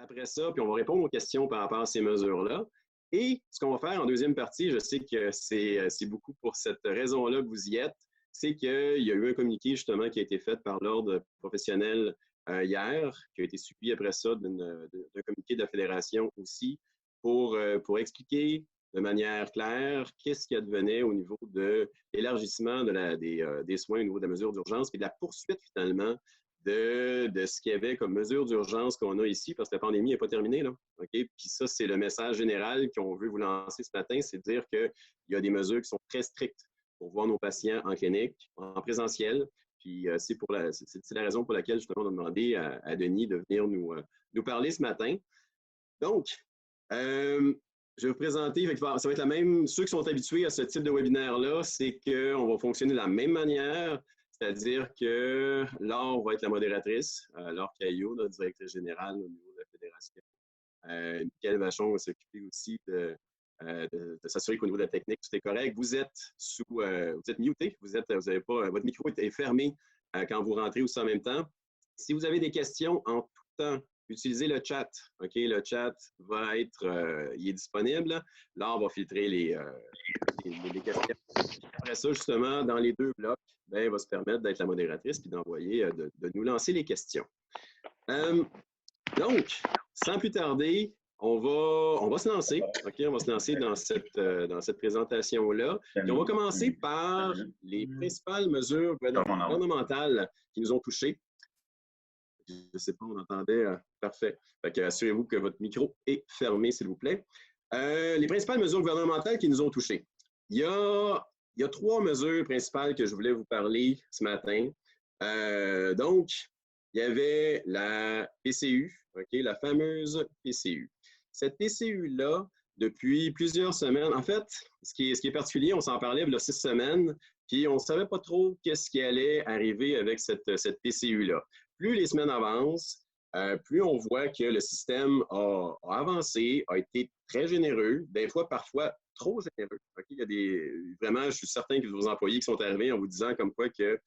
après ça, puis on va répondre aux questions par rapport à ces mesures-là. Et ce qu'on va faire en deuxième partie, je sais que c'est beaucoup pour cette raison-là que vous y êtes, c'est qu'il y a eu un communiqué justement qui a été fait par l'Ordre professionnel hier, qui a été suivi après ça d'un communiqué de la Fédération aussi, pour expliquer de manière claire qu'est-ce qui advenait au niveau de l'élargissement des soins au niveau de la mesure d'urgence et de la poursuite finalement de ce qu'il y avait comme mesure d'urgence qu'on a ici, parce que la pandémie n'est pas terminée, là. Okay? Puis ça, c'est le message général qu'on veut vous lancer ce matin, c'est de dire qu'il y a des mesures qui sont très strictes pour voir nos patients en clinique, en présentiel. Puis c'est la raison pour laquelle, justement, on a demandé à Denis de venir nous parler ce matin. Donc, je vais vous présenter, ça va être la même, ceux qui sont habitués à ce type de webinaire-là, c'est qu'on va fonctionner de la même manière, c'est-à-dire que Laure va être la modératrice, Laure Caillot, notre directrice générale au niveau de la Fédération. Michael Vachon va s'occuper aussi de s'assurer qu'au niveau de la technique, tout est correct. Vous êtes muté, vous avez pas, votre micro est fermé quand vous rentrez aussi en même temps. Si vous avez des questions en tout temps, utilisez le chat. OK? Le chat va être, il est disponible. Là, on va filtrer les questions. Après ça, justement, dans les deux blocs, ben, elle va se permettre d'être la modératrice puis d'envoyer, de nous lancer les questions. Donc, sans plus tarder, on va se lancer. OK? On va se lancer dans cette présentation-là. Et on va commencer par les principales mesures gouvernementales qui nous ont touchés. Je ne sais pas, on entendait. Parfait. Assurez-vous que votre micro est fermé, s'il vous plaît. Les principales mesures gouvernementales qui nous ont touchés. Il y a trois mesures principales que je voulais vous parler ce matin. Donc, il y avait la PCU, okay, la fameuse PCU. Cette PCU-là, depuis plusieurs semaines, en fait, ce qui est particulier, on s'en parlait il y a 6 semaines, puis on ne savait pas trop qu'est-ce qui allait arriver avec cette PCU-là. Plus les semaines avancent, plus on voit que le système a avancé, a été très généreux, des fois, parfois, trop généreux. Okay? Il y a vraiment, je suis certain que vos employés qui sont arrivés en vous disant comme quoi que,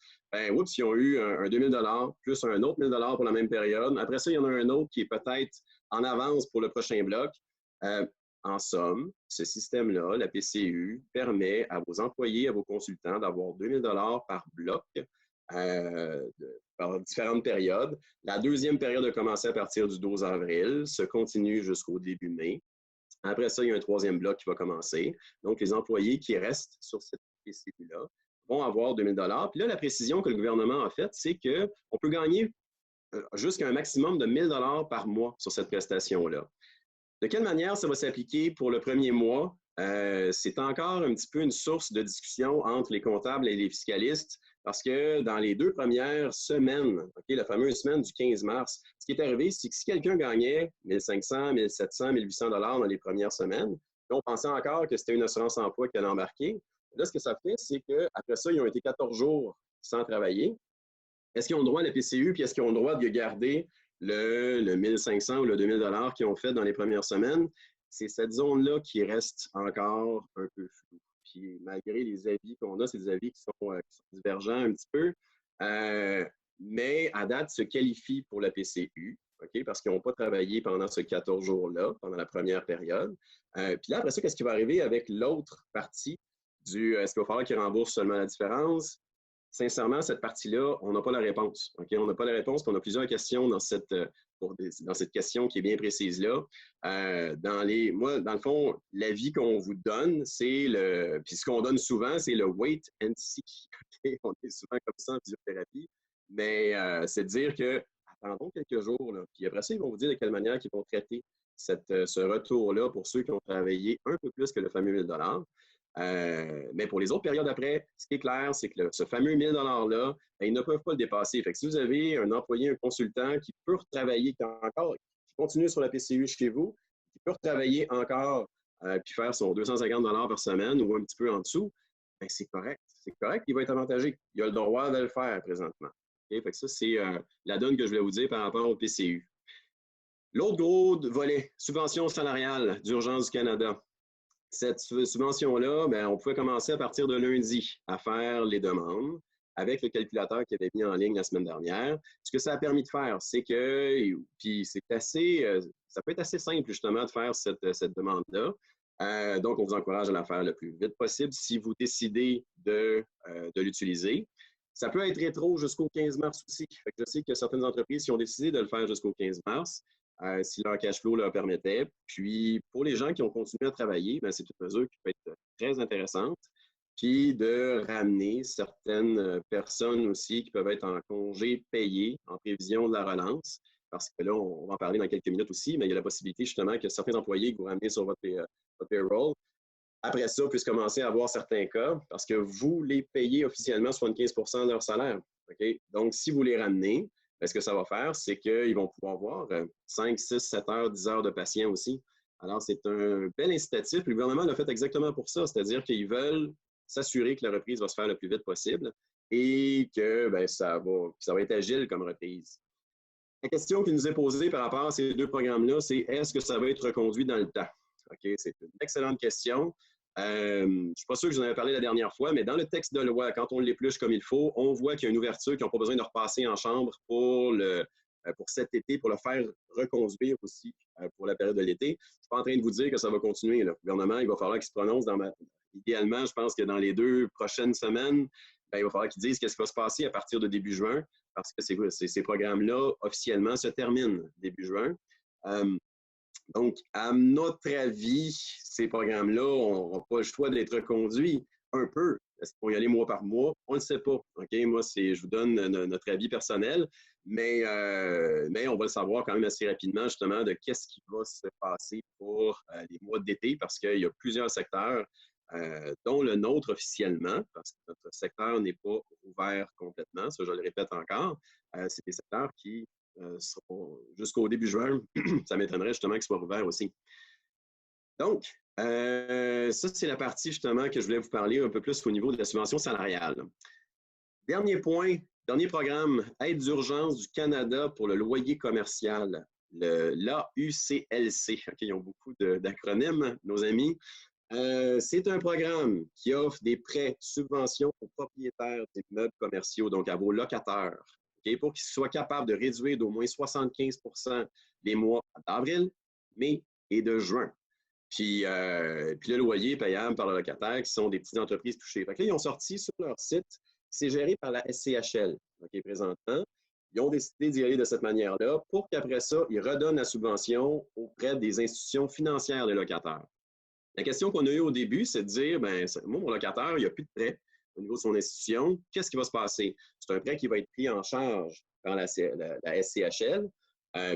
oups, ils ont eu un 2 000 plus un autre 1 000 pour la même période. Après ça, il y en a un autre qui est peut-être en avance pour le prochain bloc. En somme, ce système-là, la PCU, permet à vos employés, à vos consultants d'avoir 2 000 par bloc par différentes périodes. La deuxième période a commencé à partir du 12 avril, se continue jusqu'au début mai. Après ça, il y a un troisième bloc qui va commencer. Donc, les employés qui restent sur cette PCU-là vont avoir 2 000 Puis là, la précision que le gouvernement a faite, c'est qu'on peut gagner jusqu'à un maximum de 1 000 par mois sur cette prestation-là. De quelle manière ça va s'appliquer pour le premier mois? C'est encore un petit peu une source de discussion entre les comptables et les fiscalistes parce que dans les 2 premières semaines, okay, la fameuse semaine du 15 mars, ce qui est arrivé, c'est que si quelqu'un gagnait 1 500, 1 700, 1 800 $ dans les premières semaines, on pensait encore que c'était une assurance emploi qui allait embarquer. Là, ce que ça fait, c'est qu'après ça, ils ont été 14 jours sans travailler. Est-ce qu'ils ont le droit à la PCU, puis est-ce qu'ils ont le droit de garder le 1 500 ou le 2 000 qu'ils ont fait dans les premières semaines? C'est cette zone-là qui reste encore un peu floue. Puis malgré les avis qu'on a, c'est des avis qui sont divergents un petit peu, mais à date, se qualifient pour la PCU, okay, parce qu'ils n'ont pas travaillé pendant ce 14 jours-là, pendant la première période. Puis là, après ça, qu'est-ce qui va arriver avec l'autre partie est-ce qu'il va falloir qu'ils remboursent seulement la différence? Sincèrement, cette partie-là, on n'a pas la réponse. Okay? On n'a pas la réponse, puis on a plusieurs questions dans cette question qui est bien précise-là. Dans le fond, l'avis qu'on vous donne, puis ce qu'on donne souvent, c'est le wait and see. Okay? On est souvent comme ça en physiothérapie, mais c'est de dire que attendons quelques jours, là, puis après ça, ils vont vous dire de quelle manière ils vont traiter ce retour-là pour ceux qui ont travaillé un peu plus que le fameux 1 000 mais pour les autres périodes après, ce qui est clair, c'est que ce fameux 1 000 $-là, ils ne peuvent pas le dépasser. Fait que si vous avez un employé, un consultant qui peut retravailler encore, qui continue sur la PCU chez vous, qui peut retravailler encore puis faire son 250 $ par semaine ou un petit peu en dessous, ben c'est correct. C'est correct, il va être avantagé. Il a le droit de le faire présentement. Okay? Fait que ça, c'est la donne que je voulais vous dire par rapport au PCU. L'autre gros volet, subvention salariale d'Urgence du Canada. Cette subvention-là, on pouvait commencer à partir de lundi à faire les demandes. avec le calculateur qu'il avait mis en ligne la semaine dernière. Ce que ça a permis de faire, c'est que, puis c'est assez, ça peut être assez simple justement de faire cette demande-là. Donc, on vous encourage à la faire le plus vite possible si vous décidez de l'utiliser. Ça peut être rétro jusqu'au 15 mars aussi. Fait que je sais qu'il y a certaines entreprises qui ont décidé de le faire jusqu'au 15 mars, si leur cash flow leur permettait. Puis, pour les gens qui ont continué à travailler, ben, c'est une mesure qui peut être très intéressante. Puis, de ramener certaines personnes aussi qui peuvent être en congé payé en prévision de la relance. Parce que là, on va en parler dans quelques minutes aussi, mais il y a la possibilité justement que certains employés que vous ramenez sur votre payroll, après ça, puissent commencer à avoir certains cas parce que vous les payez officiellement 75 de leur salaire. Okay? Donc, si vous les ramenez, bien, ce que ça va faire, c'est qu'ils vont pouvoir avoir 5, 6, 7 heures, 10 heures de patients aussi. Alors, c'est un bel incitatif. Le gouvernement l'a fait exactement pour ça, c'est-à-dire qu'ils veulent s'assurer que la reprise va se faire le plus vite possible et que bien, ça va être agile comme reprise. La question qui nous est posée par rapport à ces deux programmes-là, c'est est-ce que ça va être reconduit dans le temps? OK, c'est une excellente question. Je ne suis pas sûr que je vous en avais parlé la dernière fois, mais dans le texte de loi, quand on l'épluche comme il faut, on voit qu'il y a une ouverture qui n'ont pas besoin de repasser en chambre pour cet été, pour le faire reconduire aussi pour la période de l'été. Je ne suis pas en train de vous dire que ça va continuer. Le gouvernement, il va falloir qu'il se prononce idéalement, je pense que dans les 2 prochaines semaines, bien, il va falloir qu'ils disent qu'est-ce qui va se passer à partir de début juin, parce que ces programmes-là, officiellement, se terminent début juin. Donc, à notre avis, ces programmes-là n'auront pas le choix d'être reconduits un peu. Est-ce qu'il faut y aller mois par mois? On ne le sait pas. Okay? Moi, je vous donne notre avis personnel, mais on va le savoir quand même assez rapidement, justement, de qu'est-ce qui va se passer pour les mois d'été, parce qu'il y a plusieurs secteurs, dont le nôtre officiellement, parce que notre secteur n'est pas ouvert complètement, ça je le répète encore. C'est des secteurs qui seront jusqu'au début juin, ça m'étonnerait justement qu'ils soient ouverts aussi. Donc, ça, c'est la partie justement que je voulais vous parler un peu plus au niveau de la subvention salariale. Dernier point, dernier programme, aide d'urgence du Canada pour le loyer commercial, l'AUCLC. Okay, ils ont beaucoup d'acronymes, nos amis. C'est un programme qui offre des prêts, subventions aux propriétaires d'immeubles commerciaux, donc à vos locataires, okay, pour qu'ils soient capables de réduire d'au moins 75 les mois d'avril, mai et de juin. Puis le loyer payable par le locataire, qui sont des petites entreprises touchées. Fait que là, ils ont sorti sur leur site, c'est géré par la SCHL, okay, présentement. Ils ont décidé d'y aller de cette manière-là pour qu'après ça, ils redonnent la subvention auprès des institutions financières des locataires. La question qu'on a eue au début, c'est de dire, ben, moi, mon locataire, il n'y a plus de prêt au niveau de son institution. Qu'est-ce qui va se passer? C'est un prêt qui va être pris en charge par la SCHL.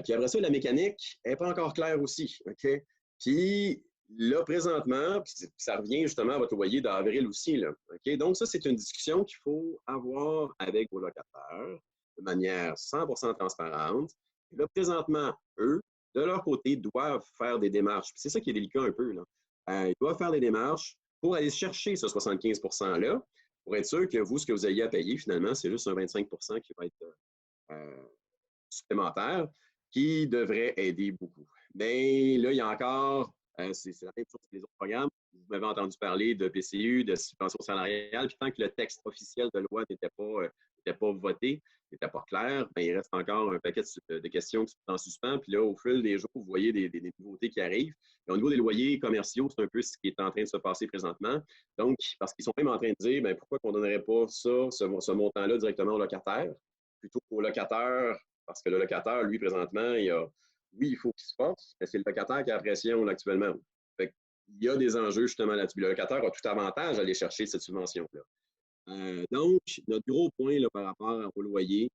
Puis après ça, la mécanique n'est pas encore claire aussi. Okay? Puis là, présentement, ça revient justement à votre loyer d'avril aussi. Là, okay? Donc, ça, c'est une discussion qu'il faut avoir avec vos locataires de manière 100% transparente. Et là, présentement, eux, de leur côté, doivent faire des démarches. C'est ça qui est délicat un peu. Là. Ils doivent faire des démarches pour aller chercher ce 75 %-là, pour être sûr que vous, ce que vous ayez à payer, finalement, c'est juste un 25 % qui va être supplémentaire, qui devrait aider beaucoup. Mais là, il y a encore, c'est la même chose que les autres programmes. Vous m'avez entendu parler de PCU, de subvention salariale, puis tant que le texte officiel de loi n'était pas voté, n'était pas clair, bien, il reste encore un paquet de questions qui sont en suspens. Puis là, au fil des jours, vous voyez des nouveautés qui arrivent. Et au niveau des loyers commerciaux, c'est un peu ce qui est en train de se passer présentement. Donc, parce qu'ils sont même en train de dire, bien, pourquoi on ne donnerait pas ça, ce montant-là directement au locataire, plutôt qu'au locataire, parce que le locataire, lui, présentement, oui, il faut qu'il se force, mais c'est le locataire qui a la pression là, actuellement. Fait il y a des enjeux justement là-dessus. Le locataire a tout avantage à aller chercher cette subvention-là. Donc, notre gros point là, par rapport au loyer,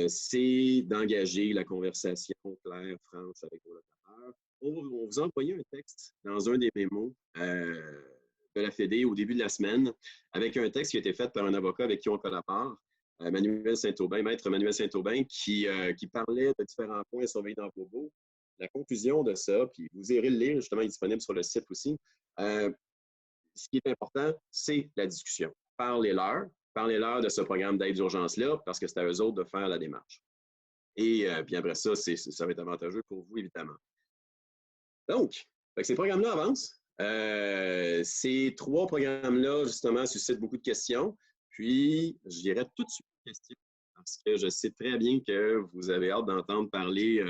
c'est d'engager la conversation claire, franche avec vos locataires. On vous a envoyé un texte dans un des mémos de la Fédé au début de la semaine, avec un texte qui a été fait par un avocat avec qui on collabore, Manuel Saint-Aubin, maître Manuel Saint-Aubin, qui parlait de différents points surveillés dans vos baux. La conclusion de ça, puis vous irez le lire, justement, il est disponible sur le site aussi. Ce qui est important, c'est la discussion. Parlez-leur de ce programme d'aide d'urgence-là, parce que c'est à eux autres de faire la démarche. Et puis après ça, ça va être avantageux pour vous, évidemment. Donc, ces programmes-là avancent. Ces 3 programmes-là, justement, suscitent beaucoup de questions. Puis, je dirais tout de suite question, parce que je sais très bien que vous avez hâte d'entendre parler,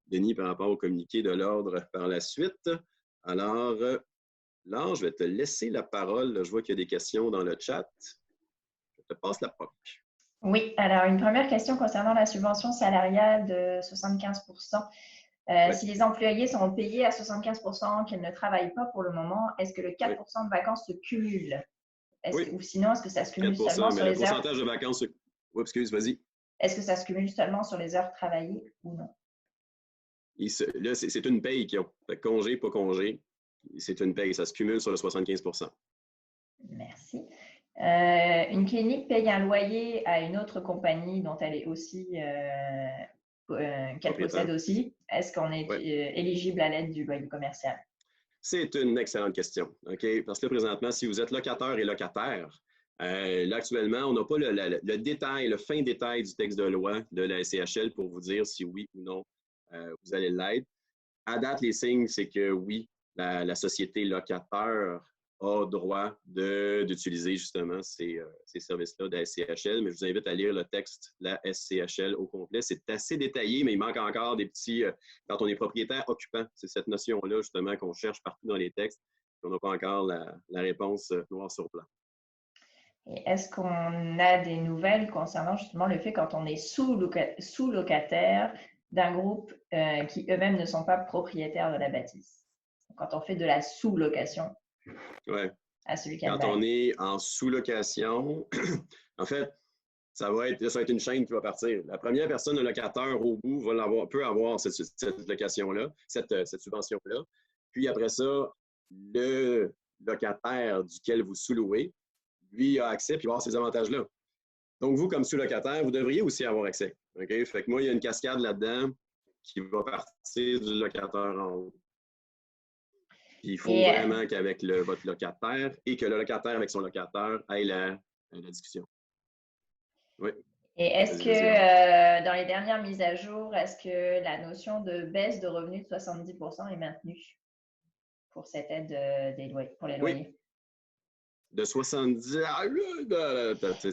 Denis, par rapport au communiqué de l'ordre par la suite. Alors, Laure, je vais te laisser la parole. Je vois qu'il y a des questions dans le chat. Je te passe la POC. Oui, alors une première question concernant la subvention salariale de 75%. Oui. Si les employés sont payés à 75%, qu'ils ne travaillent pas pour le moment, est-ce que le 4% de vacances se cumule? Oui. Ou sinon, est-ce que ça se cumule 4%, seulement mais sur le les heures? pourcentage de vacances... Oui, excuse, vas-y. Est-ce que ça se cumule seulement sur les heures travaillées ou non? Là, c'est une paye qu'ils ont. Fait que congé, pas congé, c'est une paye. Ça se cumule sur le 75%. Merci. Une clinique paye un loyer à une autre compagnie dont elle est aussi, qu'elle possède aussi. Est-ce qu'on est éligible à l'aide du loyer commercial? C'est une excellente question. OK? Parce que là, présentement, si vous êtes locataire et locataire, là, actuellement, on n'a pas le détail, le fin détail du texte de loi de la SCHL pour vous dire si oui ou non vous allez l'être. À date, les signes, c'est que oui, la société locataire a droit d'utiliser justement ces services-là de la SCHL, mais je vous invite à lire le texte de la SCHL au complet. C'est assez détaillé, mais il manque encore des petits... quand on est propriétaire occupant, c'est cette notion-là justement qu'on cherche partout dans les textes. On n'a pas encore la réponse noir sur blanc. Et est-ce qu'on a des nouvelles concernant justement le fait quand on est sous-locataire d'un groupe qui eux-mêmes ne sont pas propriétaires de la bâtisse? Quand on fait de la sous-location à celui qui a le Quand on bail. est en sous-location, en fait, ça va être une chaîne qui va partir. La première personne, le locataire au bout, peut avoir cette location-là, cette subvention-là. Puis après ça, le locataire duquel vous sous-louez, lui a accès puis va avoir ces avantages-là. Donc, vous, comme sous-locataire, vous devriez aussi avoir accès. OK? Fait que moi, il y a une cascade là-dedans qui va partir du locataire en haut. Puis il faut vraiment qu'avec votre locataire et que le locataire avec son locataire ait la discussion. Oui. Et est-ce que dans les dernières mises à jour, est-ce que la notion de baisse de revenus de 70% est maintenue pour cette aide pour les loyers? Oui. De 70 à... Elle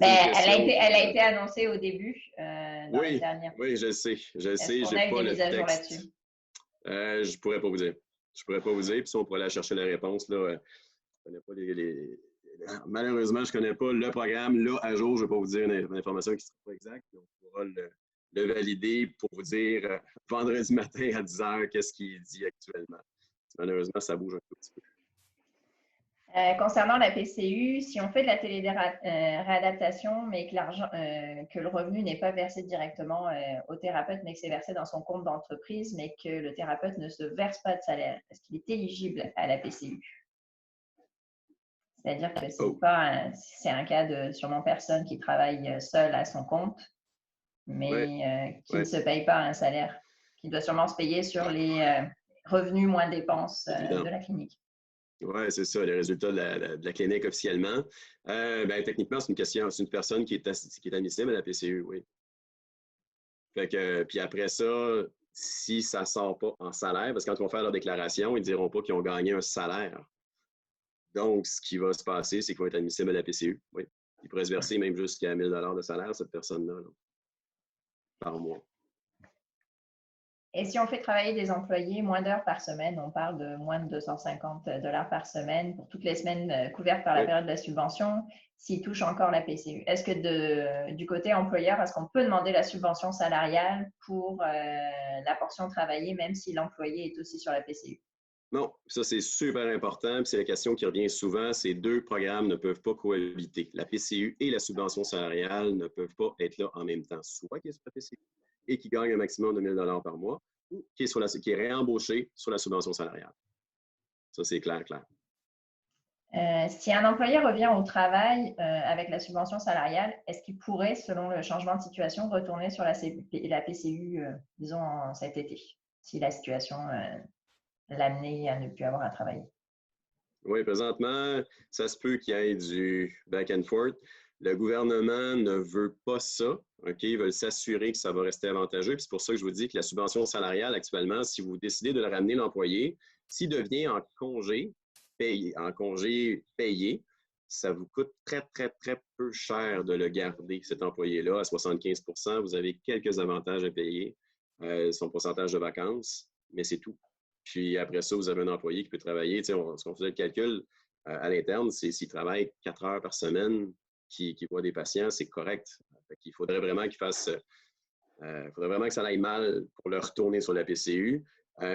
a été annoncée au début dans les dernières. Oui, je sais. Est-ce qu'on a eu des mises à jour là-dessus? Je ne pourrais pas vous dire. Je ne pourrais pas vous dire. Puis si on pourrait aller chercher la réponse, là, je ne connais pas malheureusement, je ne connais pas le programme. Là, à jour, je ne vais pas vous dire une information qui ne sera pas exacte. On pourra le valider pour vous dire vendredi matin à 10 h qu'est-ce qu'il dit actuellement. Malheureusement, ça bouge un tout petit peu. Concernant la PCU, si on fait de la téléréadaptation, mais que le revenu n'est pas versé directement au thérapeute, mais que c'est versé dans son compte d'entreprise, mais que le thérapeute ne se verse pas de salaire, est-ce qu'il est éligible à la PCU? C'est-à-dire que c'est un cas de sûrement personne qui travaille seul à son compte, mais qui ne se paye pas un salaire, qui doit sûrement se payer sur les revenus moins dépenses de la clinique. Oui, c'est ça, les résultats de la clinique officiellement. Techniquement, c'est une personne qui est admissible à la PCU, oui. Fait que, puis après ça, si ça ne sort pas en salaire, parce que quand ils vont faire leur déclaration, ils ne diront pas qu'ils ont gagné un salaire. Donc, ce qui va se passer, c'est qu'ils vont être admissibles à la PCU, oui. Ils pourraient se verser même jusqu'à 1 000 de salaire, cette personne-là, par mois. Et si on fait travailler des employés moins d'heures par semaine, on parle de moins de 250 $ par semaine pour toutes les semaines couvertes par la période de la subvention, s'ils touchent encore la PCU. Est-ce que du côté employeur, est-ce qu'on peut demander la subvention salariale pour la portion travaillée, même si l'employé est aussi sur la PCU? Non, ça c'est super important. C'est la question qui revient souvent. Ces deux programmes ne peuvent pas cohabiter. La PCU et la subvention salariale ne peuvent pas être là en même temps. Soit qui est sur la PCU et qui gagne un maximum de 1 000 par mois, ou qui est réembauché sur la subvention salariale. Ça, c'est clair. Si un employé revient au travail avec la subvention salariale, est-ce qu'il pourrait, selon le changement de situation, retourner sur la PCU, disons, cet été, si la situation l'amener à ne plus avoir à travailler? Oui, présentement, ça se peut qu'il y ait du back and forth. Le gouvernement ne veut pas ça. OK? Ils veulent s'assurer que ça va rester avantageux. Puis c'est pour ça que je vous dis que la subvention salariale, actuellement, si vous décidez de le ramener l'employé, s'il devient en congé payé, ça vous coûte très, très, très peu cher de le garder, cet employé-là, à 75 %. Vous avez quelques avantages à payer, son pourcentage de vacances, mais c'est tout. Puis après ça, vous avez un employé qui peut travailler. Ce qu'on faisait le calcul à l'interne, c'est s'il travaille 4 heures par semaine, qui voit des patients, c'est correct. Il faudrait vraiment qu'il fasse. Faudrait vraiment que ça aille mal pour le retourner sur la PCU.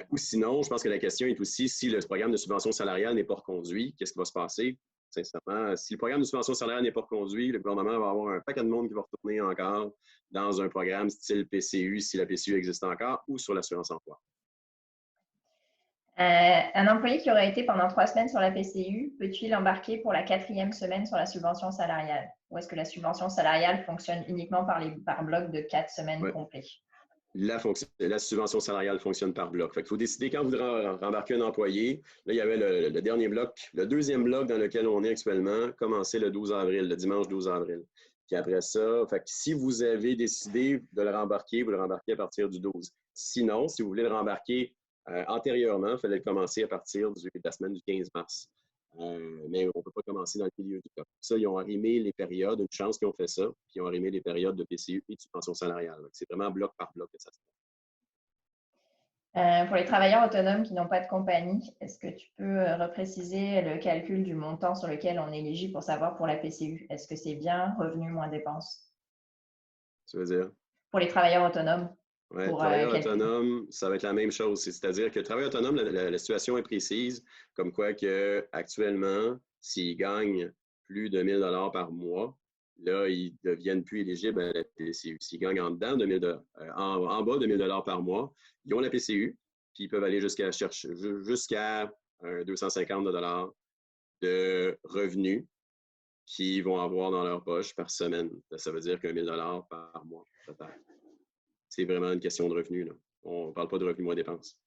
Ou sinon, je pense que la question est aussi si le programme de subvention salariale n'est pas reconduit, qu'est-ce qui va se passer? Sincèrement, si le programme de subvention salariale n'est pas reconduit, le gouvernement va avoir un paquet de monde qui va retourner encore dans un programme style PCU, si la PCU existe encore, ou sur l'assurance emploi. Un employé qui aurait été pendant 3 semaines sur la PCU, peut-il embarquer pour la 4e semaine sur la subvention salariale? Ou est-ce que la subvention salariale fonctionne uniquement par bloc de 4 semaines complets? La subvention salariale fonctionne par bloc. Il faut décider quand vous rembarquez un employé. Là, il y avait le dernier bloc. Le deuxième bloc dans lequel on est actuellement commençait le 12 avril, le dimanche 12 avril. Puis après ça, si vous avez décidé de le rembarquer, vous le rembarquez à partir du 12. Sinon, si vous voulez le rembarquer antérieurement, il fallait le commencer à partir de la semaine du 15 mars. Mais on ne peut pas commencer dans le milieu du cas. Ça, ils ont arrimé les périodes, une chance qu'ils ont fait ça, puis ils ont arrimé les périodes de PCU et de subvention salariale. C'est vraiment bloc par bloc que ça se fait. Pour les travailleurs autonomes qui n'ont pas de compagnie, est-ce que tu peux repréciser le calcul du montant sur lequel on est éligible pour savoir pour la PCU? Est-ce que c'est bien revenu moins dépenses? Tu veux dire? Pour les travailleurs autonomes. Oui, travailleur autonome, ça va être la même chose. C'est-à-dire que le travailleur autonome, la situation est précise, comme quoi que actuellement, s'ils gagnent plus de 1 000 $ par mois, là, ils ne deviennent plus éligibles à la PCU. S'ils gagnent en bas de 1 000 $ par mois, ils ont la PCU, puis ils peuvent aller jusqu'à 250 $ de revenus qu'ils vont avoir dans leur poche par semaine. Ça veut dire qu'1 000 $ par mois total. C'est vraiment une question de revenus. Là. On ne parle pas de revenus moins dépenses.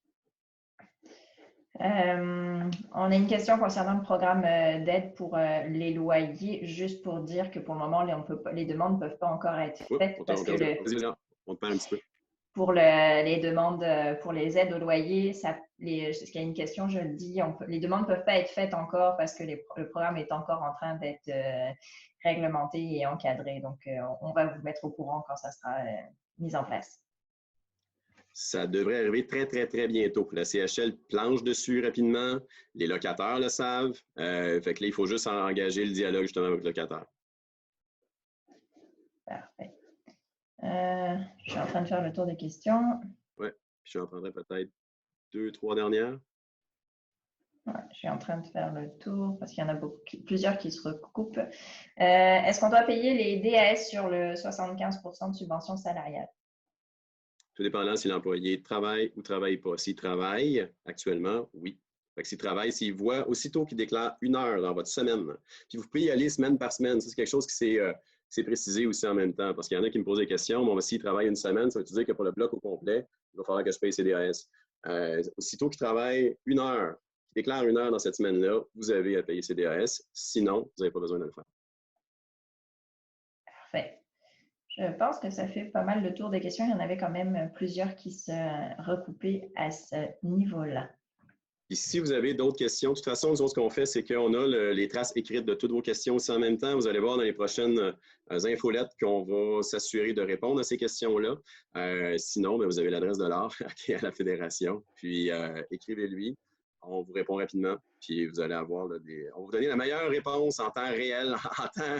On a une question concernant le programme d'aide pour les loyers, juste pour dire que pour le moment, les demandes ne peuvent pas encore être faites. On te parle un petit peu. Pour les demandes pour les aides au loyer, s'il y a une question, je le dis, les demandes ne peuvent pas être faites encore parce que le programme est encore en train d'être réglementé et encadré. Donc, on va vous mettre au courant quand ça sera mis en place. Ça devrait arriver très, très, très bientôt. La CHL planche dessus rapidement. Les locataires le savent. Fait que là, il faut juste engager le dialogue justement avec le locataire. Parfait. Je suis en train de faire le tour des questions. Oui, je en prendrai peut-être 2, 3 dernières. Ouais, je suis en train de faire le tour parce qu'il y en a plusieurs qui se recoupent. Est-ce qu'on doit payer les DAS sur le 75 % de subvention salariale? Tout dépendant si l'employé travaille ou ne travaille pas. S'il travaille actuellement, oui. Fait que s'il travaille, s'il voit aussitôt qu'il déclare 1 heure dans votre semaine, puis vous pouvez y aller semaine par semaine. Ça, c'est quelque chose qui s'est précisé aussi en même temps, parce qu'il y en a qui me posent des questions. Bon, s'il travaille une semaine, ça veut dire que pour le bloc au complet, il va falloir que je paye ses DAS. Aussitôt qu'il travaille 1 heure, qu'il déclare 1 heure dans cette semaine-là, vous avez à payer ses DAS. Sinon, vous n'avez pas besoin de le faire. Parfait. Je pense que ça fait pas mal le tour des questions. Il y en avait quand même plusieurs qui se recoupaient à ce niveau-là. Et si vous avez d'autres questions, de toute façon, nous autres, ce qu'on fait, c'est qu'on a les traces écrites de toutes vos questions aussi en même temps. Vous allez voir dans les prochaines infolettes qu'on va s'assurer de répondre à ces questions-là. Sinon, bien, vous avez l'adresse de l'ARF qui est à la Fédération. Puis, écrivez-lui. On vous répond rapidement. Puis, vous allez avoir on va vous donner la meilleure réponse en temps réel, en temps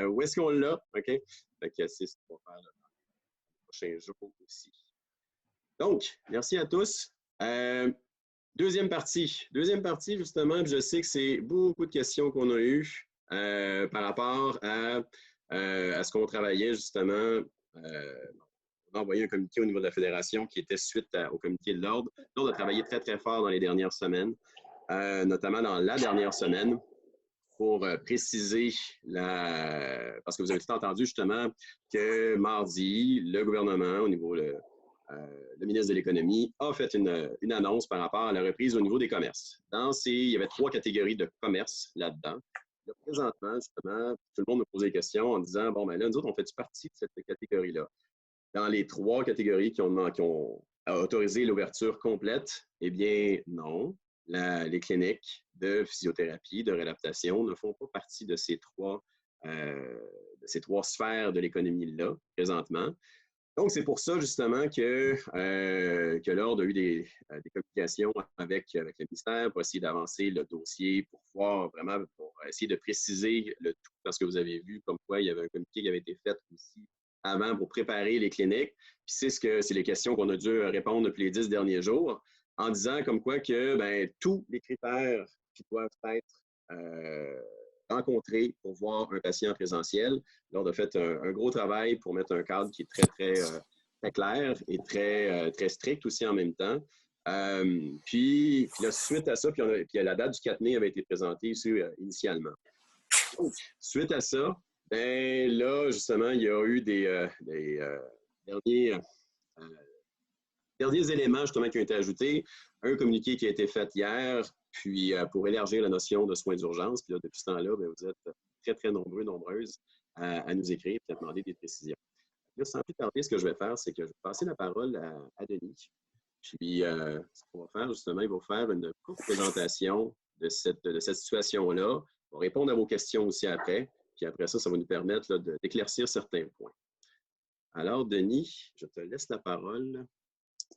où est-ce qu'on l'a. OK? Fait que c'est ce qu'on va faire dans les prochains jours aussi. Donc, merci à tous. Deuxième partie, justement, je sais que c'est beaucoup de questions qu'on a eues par rapport à ce qu'on travaillait, justement. On a envoyé un communiqué au niveau de la Fédération qui était suite au communiqué de l'Ordre. Nous, on a travaillé très, très fort dans les dernières semaines, notamment dans la dernière semaine, pour préciser parce que vous avez tout entendu, justement, que mardi, le gouvernement, au niveau le ministre de l'Économie a fait une annonce par rapport à la reprise au niveau des commerces. Il y avait 3 catégories de commerce là-dedans. Là, présentement, justement, tout le monde me posait des questions en disant, bon, ben là, nous autres, on fait partie de cette catégorie-là. Dans les 3 catégories qui ont autorisé l'ouverture complète, eh bien, non. les cliniques de physiothérapie, de réadaptation ne font pas partie de ces trois sphères de l'économie-là, présentement. Donc, c'est pour ça, justement, que l'Ordre a eu des communications avec le ministère pour essayer d'avancer le dossier, pour essayer de préciser le tout, parce que vous avez vu comme quoi il y avait un communiqué qui avait été fait aussi avant pour préparer les cliniques. Puis c'est les questions qu'on a dû répondre depuis les 10 derniers jours, en disant comme quoi que tous les critères qui doivent être rencontrés pour voir un patient en présentiel. L'Ordre a fait un gros travail pour mettre un cadre qui est très clair et très strict aussi en même temps. Puis là, suite à ça, puis la date du 4 mai avait été présentée aussi initialement. Donc, suite à ça, là, justement, il y a eu des derniers éléments justement qui ont été ajoutés. Un communiqué qui a été fait hier, puis pour élargir la notion de soins d'urgence. Puis là, depuis ce temps-là, vous êtes très nombreuses à nous écrire et à demander des précisions. Là, sans plus tarder, ce que je vais faire, c'est que je vais passer la parole à Denis. Puis, ce qu'on va faire, justement, il va faire une courte présentation de cette situation-là. On va répondre à vos questions aussi après. Puis après ça, ça va nous permettre d'éclaircir certains points. Alors, Denis, je te laisse la parole.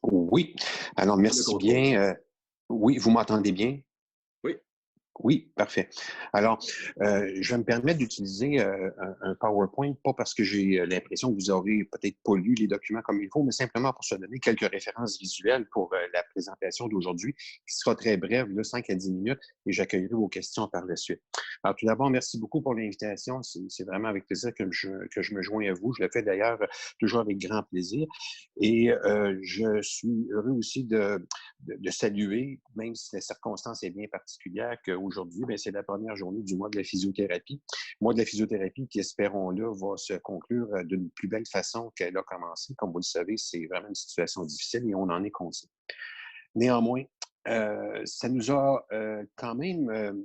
Oui. Alors, merci bien. Oui, vous m'entendez bien? Oui. Oui, parfait. Alors, je vais me permettre d'utiliser un PowerPoint, pas parce que j'ai l'impression que vous aurez peut-être pas lu les documents comme il faut, mais simplement pour se donner quelques références visuelles pour la présentation d'aujourd'hui, qui sera très brève, de 5 à 10 minutes, et j'accueillerai vos questions par la suite. Alors, tout d'abord, merci beaucoup pour l'invitation. C'est vraiment avec plaisir que je me joins à vous. Je le fais d'ailleurs toujours avec grand plaisir. Et je suis heureux aussi de saluer, même si la circonstance est bien particulière, qu'aujourd'hui, c'est la première journée du mois de la physiothérapie. Le mois de la physiothérapie qui, espérons-le, va se conclure d'une plus belle façon qu'elle a commencé. Comme vous le savez, c'est vraiment une situation difficile et on en est conscient. Néanmoins, ça nous a quand même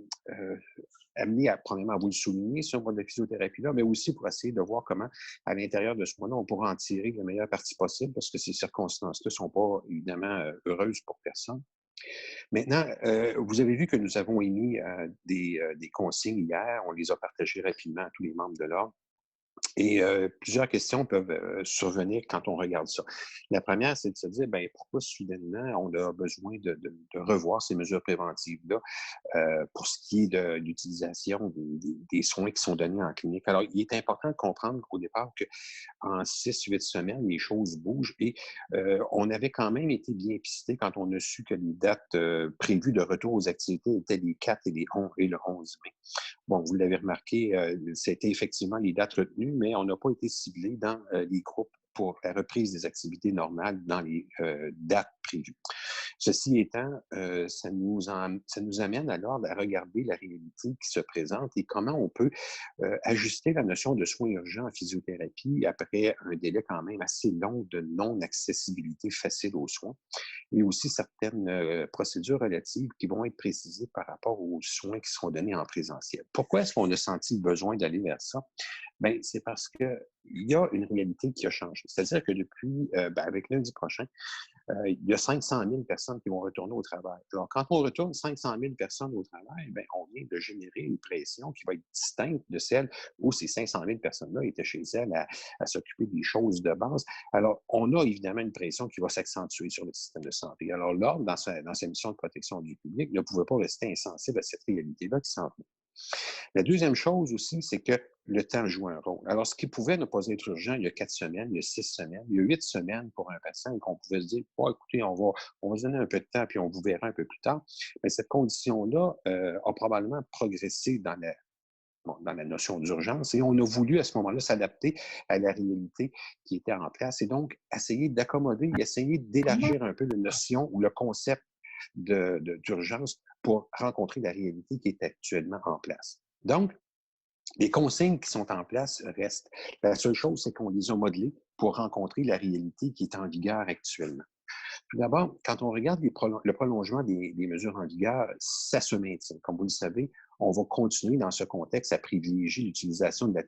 amené, premièrement, à vous le souligner, ce mois de la physiothérapie-là, mais aussi pour essayer de voir comment, à l'intérieur de ce mois-là, on pourra en tirer la meilleure partie possible, parce que ces circonstances-là ne sont pas, évidemment, heureuses pour personne. Maintenant, vous avez vu que nous avons émis des consignes hier. On les a partagées rapidement à tous les membres de l'Ordre. Et plusieurs questions peuvent survenir quand on regarde ça. La première, c'est de se dire, pourquoi soudainement on a besoin de revoir ces mesures préventives-là pour ce qui est de l'utilisation des soins qui sont donnés en clinique. Alors, il est important de comprendre qu'au départ, qu'en 6-8 semaines, les choses bougent et on avait quand même été bien pisté quand on a su que les dates prévues de retour aux activités étaient les 4 et le 11 mai. Bon, vous l'avez remarqué, c'était effectivement les dates retenues, mais on n'a pas été ciblé dans les groupes pour la reprise des activités normales dans les dates prévues. Ceci étant, ça nous amène alors à regarder la réalité qui se présente et comment on peut ajuster la notion de soins urgents en physiothérapie après un délai quand même assez long de non-accessibilité facile aux soins et aussi certaines procédures relatives qui vont être précisées par rapport aux soins qui seront donnés en présentiel. Pourquoi est-ce qu'on a senti le besoin d'aller vers ça? C'est parce qu'il y a une réalité qui a changé. C'est-à-dire que depuis, avec lundi prochain, il y a 500 000 personnes qui vont retourner au travail. Alors, quand on retourne 500 000 personnes au travail, on vient de générer une pression qui va être distincte de celle où ces 500 000 personnes-là étaient chez elles à s'occuper des choses de base. Alors, on a évidemment une pression qui va s'accentuer sur le système de santé. Alors, l'Ordre, dans sa mission de protection du public, ne pouvait pas rester insensible à cette réalité-là qui s'en venait. La deuxième chose aussi, c'est que le temps joue un rôle. Alors, ce qui pouvait ne pas être urgent il y a 4 semaines, il y a 6 semaines, il y a 8 semaines pour un patient qu'on pouvait se dire, écoutez, on va se donner un peu de temps puis on vous verra un peu plus tard. Mais cette condition-là a probablement progressé dans la notion d'urgence et on a voulu à ce moment-là s'adapter à la réalité qui était en place et donc essayer d'accommoder, essayer d'élargir un peu la notion ou le concept d'urgence pour rencontrer la réalité qui est actuellement en place. Donc, les consignes qui sont en place restent. La seule chose, c'est qu'on les a modelées pour rencontrer la réalité qui est en vigueur actuellement. Tout d'abord, quand on regarde le prolongement des mesures en vigueur, ça se maintient. Comme vous le savez, on va continuer dans ce contexte à privilégier l'utilisation de la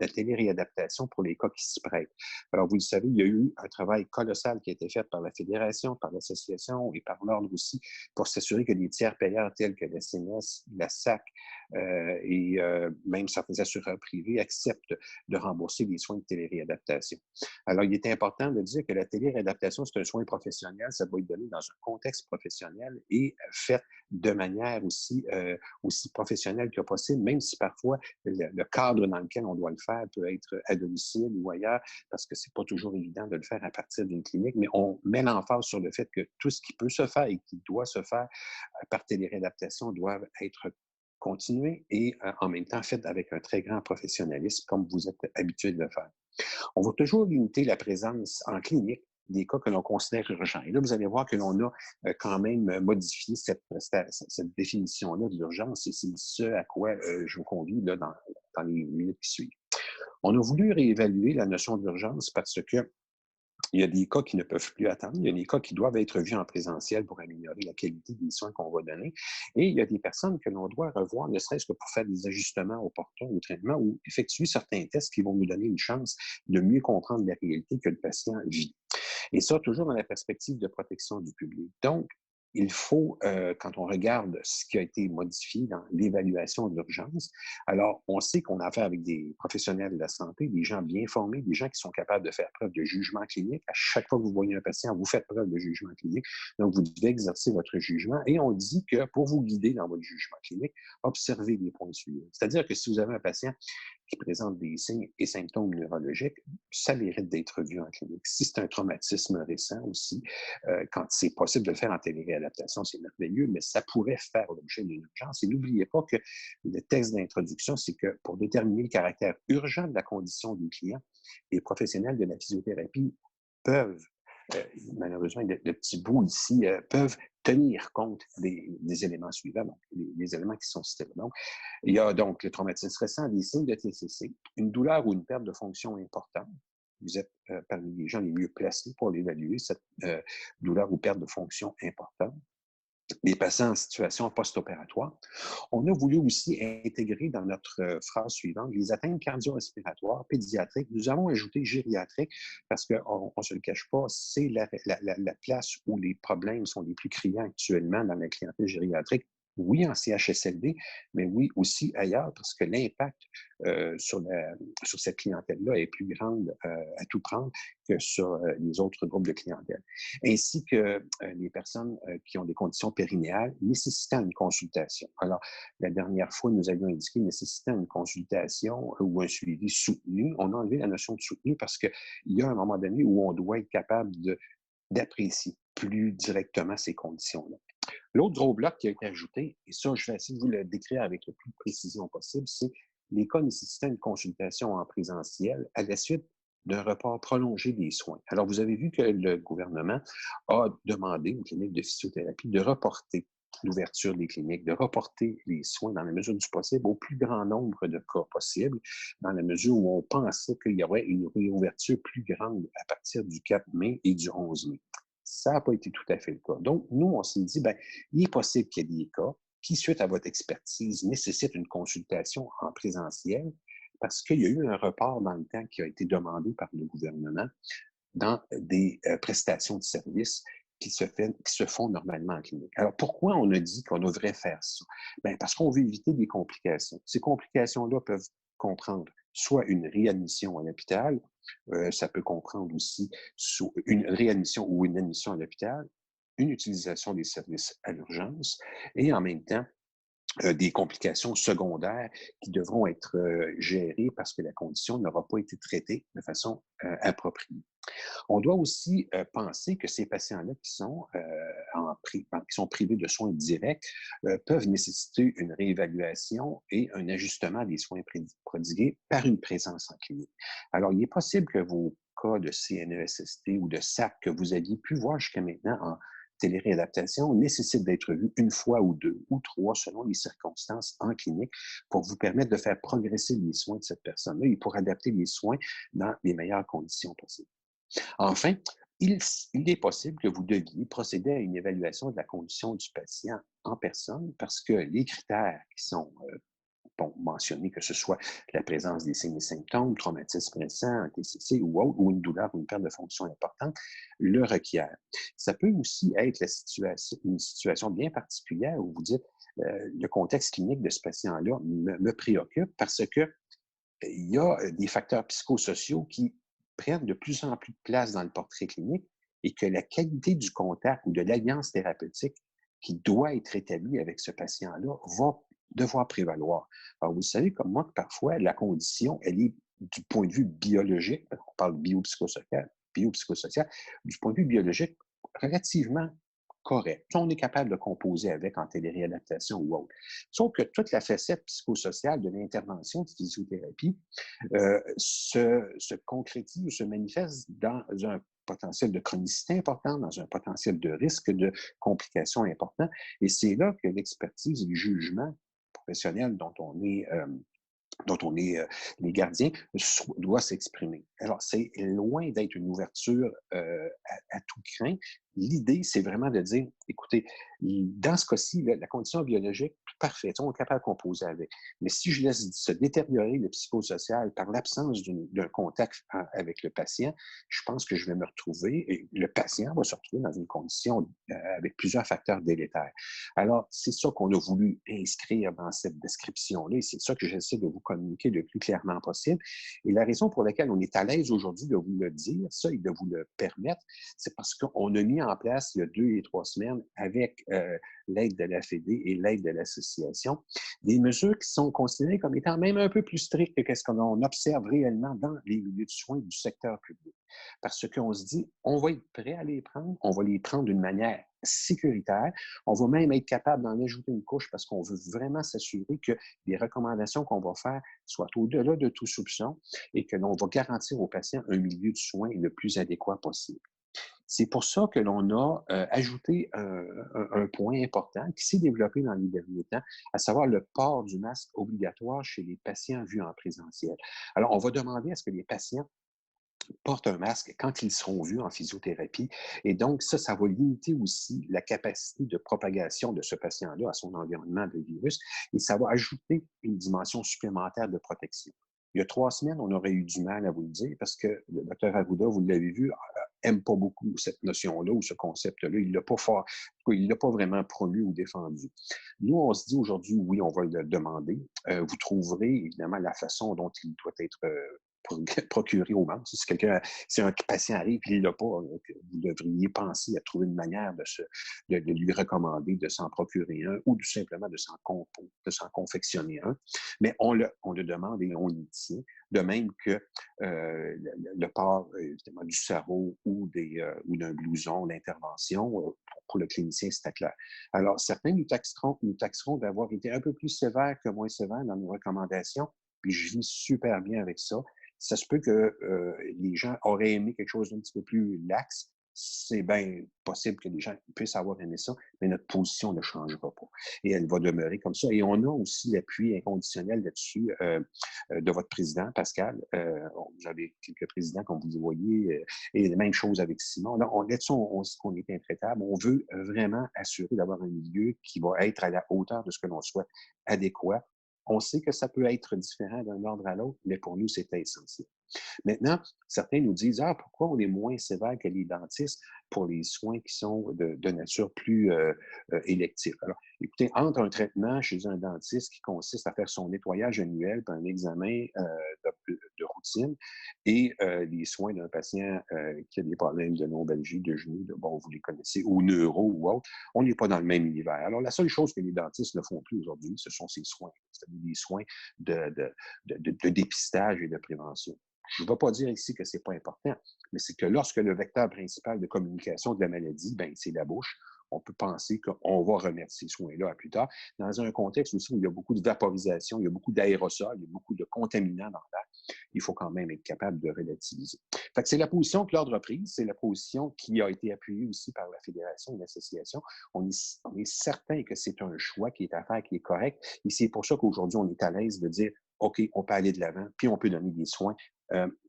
téléréadaptation pour les cas qui s'y prêtent. Alors, vous le savez, il y a eu un travail colossal qui a été fait par la Fédération, par l'Association et par l'Ordre aussi pour s'assurer que les tiers payeurs tels que la CNES, la SAC et même certains assureurs privés acceptent de rembourser les soins de téléréadaptation. Alors, il est important de dire que la téléréadaptation, c'est un soin professionnel, ça doit être donné dans un contexte professionnel et fait de manière aussi professionnelle que possible, même si parfois le cadre dans lequel on doit le faire peut être à domicile ou ailleurs, parce que c'est pas toujours évident de le faire à partir d'une clinique, mais on met l'emphase sur le fait que tout ce qui peut se faire et qui doit se faire par téléréadaptation doivent être continué et en même temps fait avec un très grand professionnalisme, comme vous êtes habitué de le faire. On va toujours limiter la présence en clinique des cas que l'on considère urgents. Et là, vous allez voir que l'on a quand même modifié cette définition-là de l'urgence et c'est ce à quoi je vous convie là, dans les minutes qui suivent. On a voulu réévaluer la notion d'urgence parce que il y a des cas qui ne peuvent plus attendre. Il y a des cas qui doivent être vus en présentiel pour améliorer la qualité des soins qu'on va donner. Et il y a des personnes que l'on doit revoir, ne serait-ce que pour faire des ajustements opportuns au traitement ou effectuer certains tests qui vont nous donner une chance de mieux comprendre la réalité que le patient vit. Et ça, toujours dans la perspective de protection du public. Donc, il faut, quand on regarde ce qui a été modifié dans l'évaluation de l'urgence, alors on sait qu'on a affaire avec des professionnels de la santé, des gens bien formés, des gens qui sont capables de faire preuve de jugement clinique. À chaque fois que vous voyez un patient, vous faites preuve de jugement clinique. Donc, vous devez exercer votre jugement et on dit que pour vous guider dans votre jugement clinique, observez les points suivants. C'est-à-dire que si vous avez un patient qui présente des signes et symptômes neurologiques, ça mérite d'être vu en clinique. Si c'est un traumatisme récent aussi, quand c'est possible de le faire en téléréadaptation, c'est merveilleux, mais ça pourrait faire l'objet d'une urgence. Et n'oubliez pas que le texte d'introduction, c'est que pour déterminer le caractère urgent de la condition du client, les professionnels de la physiothérapie peuvent, malheureusement, le petit bout ici, peuvent tenir compte des éléments suivants, donc les éléments qui sont cités. Donc, il y a donc le traumatisme récent, des signes de TCC, une douleur ou une perte de fonction importante. Vous êtes parmi les gens les mieux placés pour l'évaluer, cette douleur ou perte de fonction importante. Les patients en situation post-opératoire. On a voulu aussi intégrer dans notre phrase suivante les atteintes cardio-respiratoires pédiatriques. Nous avons ajouté gériatrique parce qu'on ne se le cache pas, c'est la place où les problèmes sont les plus criants actuellement dans la clientèle gériatrique. Oui, en CHSLD, mais oui aussi ailleurs, parce que l'impact sur cette clientèle-là est plus grande à tout prendre que sur les autres groupes de clientèle. Ainsi que les personnes qui ont des conditions périnéales nécessitant une consultation. Alors, la dernière fois, nous avions indiqué nécessitant une consultation ou un suivi soutenu. On a enlevé la notion de soutenu parce qu'il y a un moment donné où on doit être capable d'apprécier plus directement ces conditions-là. L'autre gros bloc qui a été ajouté, et ça, je vais essayer de vous le décrire avec le plus de précision possible, c'est les cas nécessitant une consultation en présentiel à la suite d'un report prolongé des soins. Alors, vous avez vu que le gouvernement a demandé aux cliniques de physiothérapie de reporter l'ouverture des cliniques, de reporter les soins dans la mesure du possible au plus grand nombre de cas possible, dans la mesure où on pensait qu'il y aurait une réouverture plus grande à partir du 4 mai et du 11 mai. Ça n'a pas été tout à fait le cas. Donc, nous, on s'est dit, bien, il est possible qu'il y ait des cas qui, suite à votre expertise, nécessitent une consultation en présentiel parce qu'il y a eu un report dans le temps qui a été demandé par le gouvernement dans des prestations de services qui se font normalement en clinique. Alors, pourquoi on a dit qu'on devrait faire ça? Bien, parce qu'on veut éviter des complications. Ces complications-là peuvent comprendre soit une réadmission à l'hôpital, ça peut comprendre aussi une réadmission ou une admission à l'hôpital, une utilisation des services à l'urgence et en même temps, des complications secondaires qui devront être gérées parce que la condition n'aura pas été traitée de façon appropriée. On doit aussi penser que ces patients-là qui sont privés de soins directs peuvent nécessiter une réévaluation et un ajustement des soins prodigués par une présence en clinique. Alors, il est possible que vos cas de CNESST ou de SAC que vous aviez pu voir jusqu'à maintenant en téléréadaptation nécessitent d'être vus une fois ou deux ou trois selon les circonstances en clinique pour vous permettre de faire progresser les soins de cette personne-là et pour adapter les soins dans les meilleures conditions possibles. Enfin, il est possible que vous deviez procéder à une évaluation de la condition du patient en personne parce que les critères qui sont mentionnés, que ce soit la présence des signes et symptômes, traumatisme récent, un TCC ou autre, ou une douleur ou une perte de fonction importante, le requiert. Ça peut aussi être une situation bien particulière où vous dites le contexte clinique de ce patient-là me préoccupe parce que il y a des facteurs psychosociaux qui prennent de plus en plus de place dans le portrait clinique et que la qualité du contact ou de l'alliance thérapeutique qui doit être établie avec ce patient-là va devoir prévaloir. Alors, vous savez comme moi que parfois, la condition, elle est du point de vue biologique, on parle biopsychosocial, du point de vue biologique, relativement correct. On est capable de composer avec en téléréadaptation ou autre. Sauf que toute la facette psychosociale de l'intervention de physiothérapie se concrétise ou se manifeste dans un potentiel de chronicité important, dans un potentiel de risque de complications important. Et c'est là que l'expertise et le jugement professionnel dont on est les gardiens, doit s'exprimer. Alors, c'est loin d'être une ouverture à tout crin. L'idée, c'est vraiment de dire, écoutez, dans ce cas-ci, la condition biologique, parfait, on est capable de composer avec. Mais si je laisse se détériorer le psychosocial par l'absence d'un contact avec le patient, je pense que je vais me retrouver, et le patient va se retrouver dans une condition avec plusieurs facteurs délétères. Alors, c'est ça qu'on a voulu inscrire dans cette description-là, et c'est ça que j'essaie de vous communiquer le plus clairement possible. Et la raison pour laquelle on est à l'aise aujourd'hui de vous le dire, ça, et de vous le permettre, c'est parce qu'on a mis en place il y a 2 et 3 semaines, avec l'aide de la Fédé et l'aide de l'association, des mesures qui sont considérées comme étant même un peu plus strictes que ce qu'on observe réellement dans les milieux de soins du secteur public. Parce qu'on se dit, on va être prêt à les prendre, on va les prendre d'une manière sécuritaire. On va même être capable d'en ajouter une couche parce qu'on veut vraiment s'assurer que les recommandations qu'on va faire soient au-delà de tout soupçon et que l'on va garantir aux patients un milieu de soins le plus adéquat possible. C'est pour ça que l'on a ajouté un point important qui s'est développé dans les derniers temps, à savoir le port du masque obligatoire chez les patients vus en présentiel. Alors, on va demander à ce que les patients portent un masque quand ils seront vus en physiothérapie. Et donc, ça va limiter aussi la capacité de propagation de ce patient-là à son environnement de virus et ça va ajouter une dimension supplémentaire de protection. Il y a 3 semaines, on aurait eu du mal à vous le dire parce que le docteur Arruda, vous l'avez vu, aime pas beaucoup cette notion-là ou ce concept-là. Il l'a pas vraiment promu ou défendu. Nous, on se dit aujourd'hui, oui, on va le demander. Vous trouverez évidemment la façon dont il doit être procuré aux membres. Si un patient arrive et il ne l'a pas, vous devriez penser à trouver une manière de lui recommander de s'en procurer un ou tout simplement de s'en confectionner un. Mais on le demande et on l'y tient. De même que le port évidemment, du sarrau ou d'un blouson d'intervention, pour le clinicien, c'est clair. Alors, certains nous taxeront d'avoir été un peu plus sévères que moins sévères dans nos recommandations, puis je vis super bien avec ça. Ça se peut que les gens auraient aimé quelque chose d'un petit peu plus lax. C'est bien possible que les gens puissent avoir aimé ça, mais notre position ne changera pas. Et elle va demeurer comme ça. Et on a aussi l'appui inconditionnel là-dessus de votre président, Pascal. Vous avez quelques présidents, comme vous le voyez, et la même chose avec Simon. Là-dessus, on est intraitable. On veut vraiment assurer d'avoir un milieu qui va être à la hauteur de ce que l'on souhaite, adéquat. On sait que ça peut être différent d'un ordre à l'autre, mais pour nous, c'est essentiel. Maintenant, certains nous disent, pourquoi on est moins sévère que les dentistes pour les soins qui sont de nature plus élective? Alors, écoutez, entre un traitement chez un dentiste qui consiste à faire son nettoyage annuel puis un examen de routine et les soins d'un patient qui a des problèmes de lombalgie, de genoux, vous les connaissez, ou neuro ou autre, on n'est pas dans le même univers. Alors, la seule chose que les dentistes ne font plus aujourd'hui, ce sont ces soins, c'est-à-dire des soins de dépistage et de prévention. Je ne vais pas dire ici que ce n'est pas important, mais c'est que lorsque le vecteur principal de communication de la maladie, c'est la bouche, on peut penser qu'on va remettre ces soins-là à plus tard, dans un contexte aussi où il y a beaucoup de vaporisation, il y a beaucoup d'aérosols, il y a beaucoup de contaminants dans l'air. Il faut quand même être capable de relativiser. Fait que c'est la position que l'Ordre a prise, c'est la position qui a été appuyée aussi par la Fédération et l'Association. On est certain que c'est un choix qui est à faire, qui est correct, et c'est pour ça qu'aujourd'hui, on est à l'aise de dire OK, on peut aller de l'avant, puis on peut donner des soins.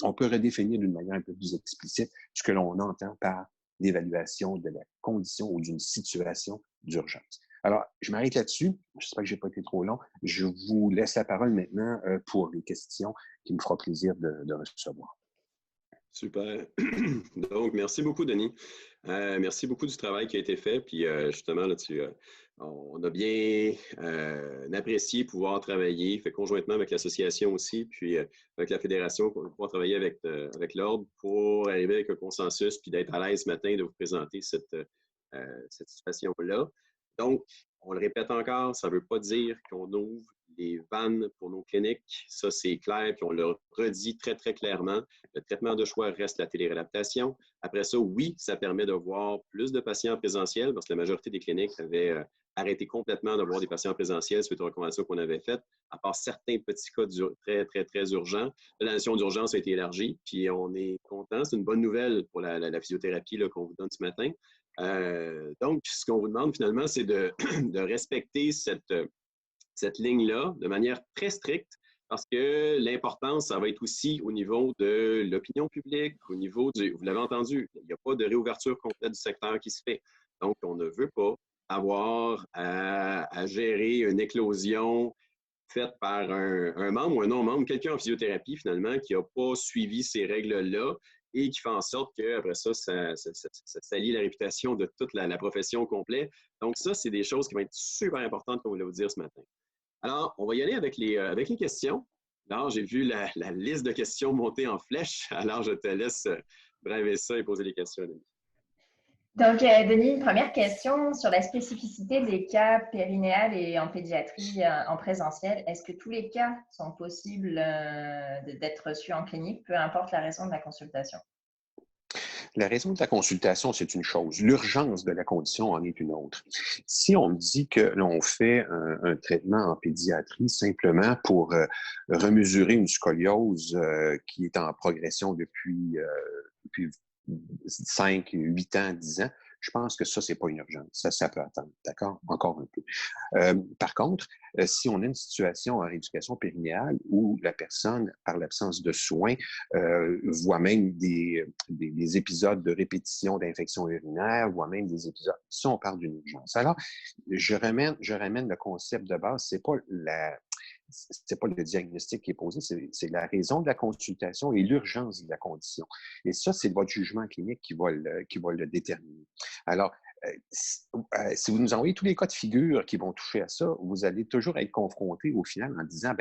On peut redéfinir d'une manière un peu plus explicite ce que l'on entend par l'évaluation de la condition ou d'une situation d'urgence. Alors, je m'arrête là-dessus. J'espère que je n'ai pas été trop long. Je vous laisse la parole maintenant pour les questions qui me fera plaisir de recevoir. Super. Donc, merci beaucoup, Denis. Merci beaucoup du travail qui a été fait. Puis, justement, là, on a bien apprécié pouvoir travailler, fait conjointement avec l'association aussi, puis avec la fédération, pour pouvoir travailler avec l'Ordre pour arriver avec un consensus, puis d'être à l'aise ce matin de vous présenter cette situation-là. Donc, on le répète encore, ça ne veut pas dire qu'on ouvre les vannes pour nos cliniques. Ça, c'est clair, puis on le redit très, très clairement. Le traitement de choix reste la téléréadaptation. Après ça, oui, ça permet de voir plus de patients en présentiel parce que la majorité des cliniques avaient arrêté complètement de voir des patients en présentiel suite aux recommandations qu'on avait faites, à part certains petits cas très, très, très urgents. La notion d'urgence a été élargie, puis on est content. C'est une bonne nouvelle pour la physiothérapie qu'on vous donne ce matin. Donc, ce qu'on vous demande finalement, c'est de respecter cette ligne-là de manière très stricte parce que l'importance, ça va être aussi au niveau de l'opinion publique, au niveau vous l'avez entendu, il n'y a pas de réouverture complète du secteur qui se fait. Donc, on ne veut pas avoir à gérer une éclosion faite par un membre ou un non-membre, quelqu'un en physiothérapie finalement qui n'a pas suivi ces règles-là et qui fait en sorte qu'après ça salit la réputation de toute la profession au complet. Donc ça, c'est des choses qui vont être super importantes qu'on voulait vous dire ce matin. Alors, on va y aller avec les questions. Alors, j'ai vu la liste de questions monter en flèche. Alors, je te laisse braver ça et poser les questions, Denis. Donc, Denis, une première question sur la spécificité des cas périnéales et en pédiatrie en présentiel. Est-ce que tous les cas sont possibles d'être reçus en clinique, peu importe la raison de la consultation? La raison de la consultation, c'est une chose. L'urgence de la condition en est une autre. Si on me dit que l'on fait un traitement en pédiatrie simplement pour remesurer une scoliose qui est en progression depuis 5, 8 ans, 10 ans, je pense que ça, c'est pas une urgence. Ça peut attendre, d'accord? Encore un peu. Par contre, si on a une situation en rééducation périnéale où la personne, par l'absence de soins, voit même des épisodes de répétition d'infection urinaire, voit même des épisodes, ça, on parle d'une urgence. Alors, je ramène le concept de base, c'est pas le diagnostic qui est posé, c'est la raison de la consultation et l'urgence de la condition. Et ça, c'est votre jugement clinique qui va le déterminer. Alors, si vous nous envoyez tous les cas de figure qui vont toucher à ça, vous allez toujours être confronté au final en disant,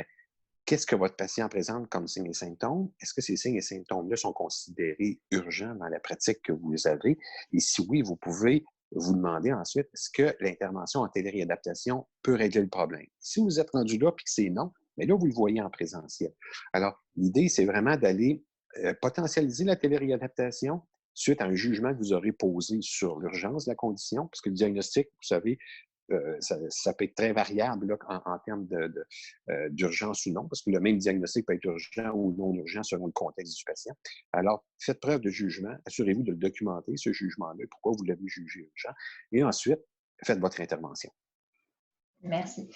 qu'est-ce que votre patient présente comme signes et symptômes? Est-ce que ces signes et symptômes-là sont considérés urgents dans la pratique que vous avez? Et si oui, vous pouvez vous demander ensuite, est-ce que l'intervention en téléréadaptation peut régler le problème? Si vous êtes rendu là et que c'est non, mais là, vous le voyez en présentiel. Alors, l'idée, c'est vraiment d'aller potentialiser la téléréadaptation suite à un jugement que vous aurez posé sur l'urgence de la condition, parce que le diagnostic, vous savez, ça peut être très variable là, en termes d'urgence ou non, parce que le même diagnostic peut être urgent ou non urgent selon le contexte du patient. Alors, faites preuve de jugement, assurez-vous de le documenter, ce jugement-là, pourquoi vous l'avez jugé urgent, et ensuite, faites votre intervention. Merci.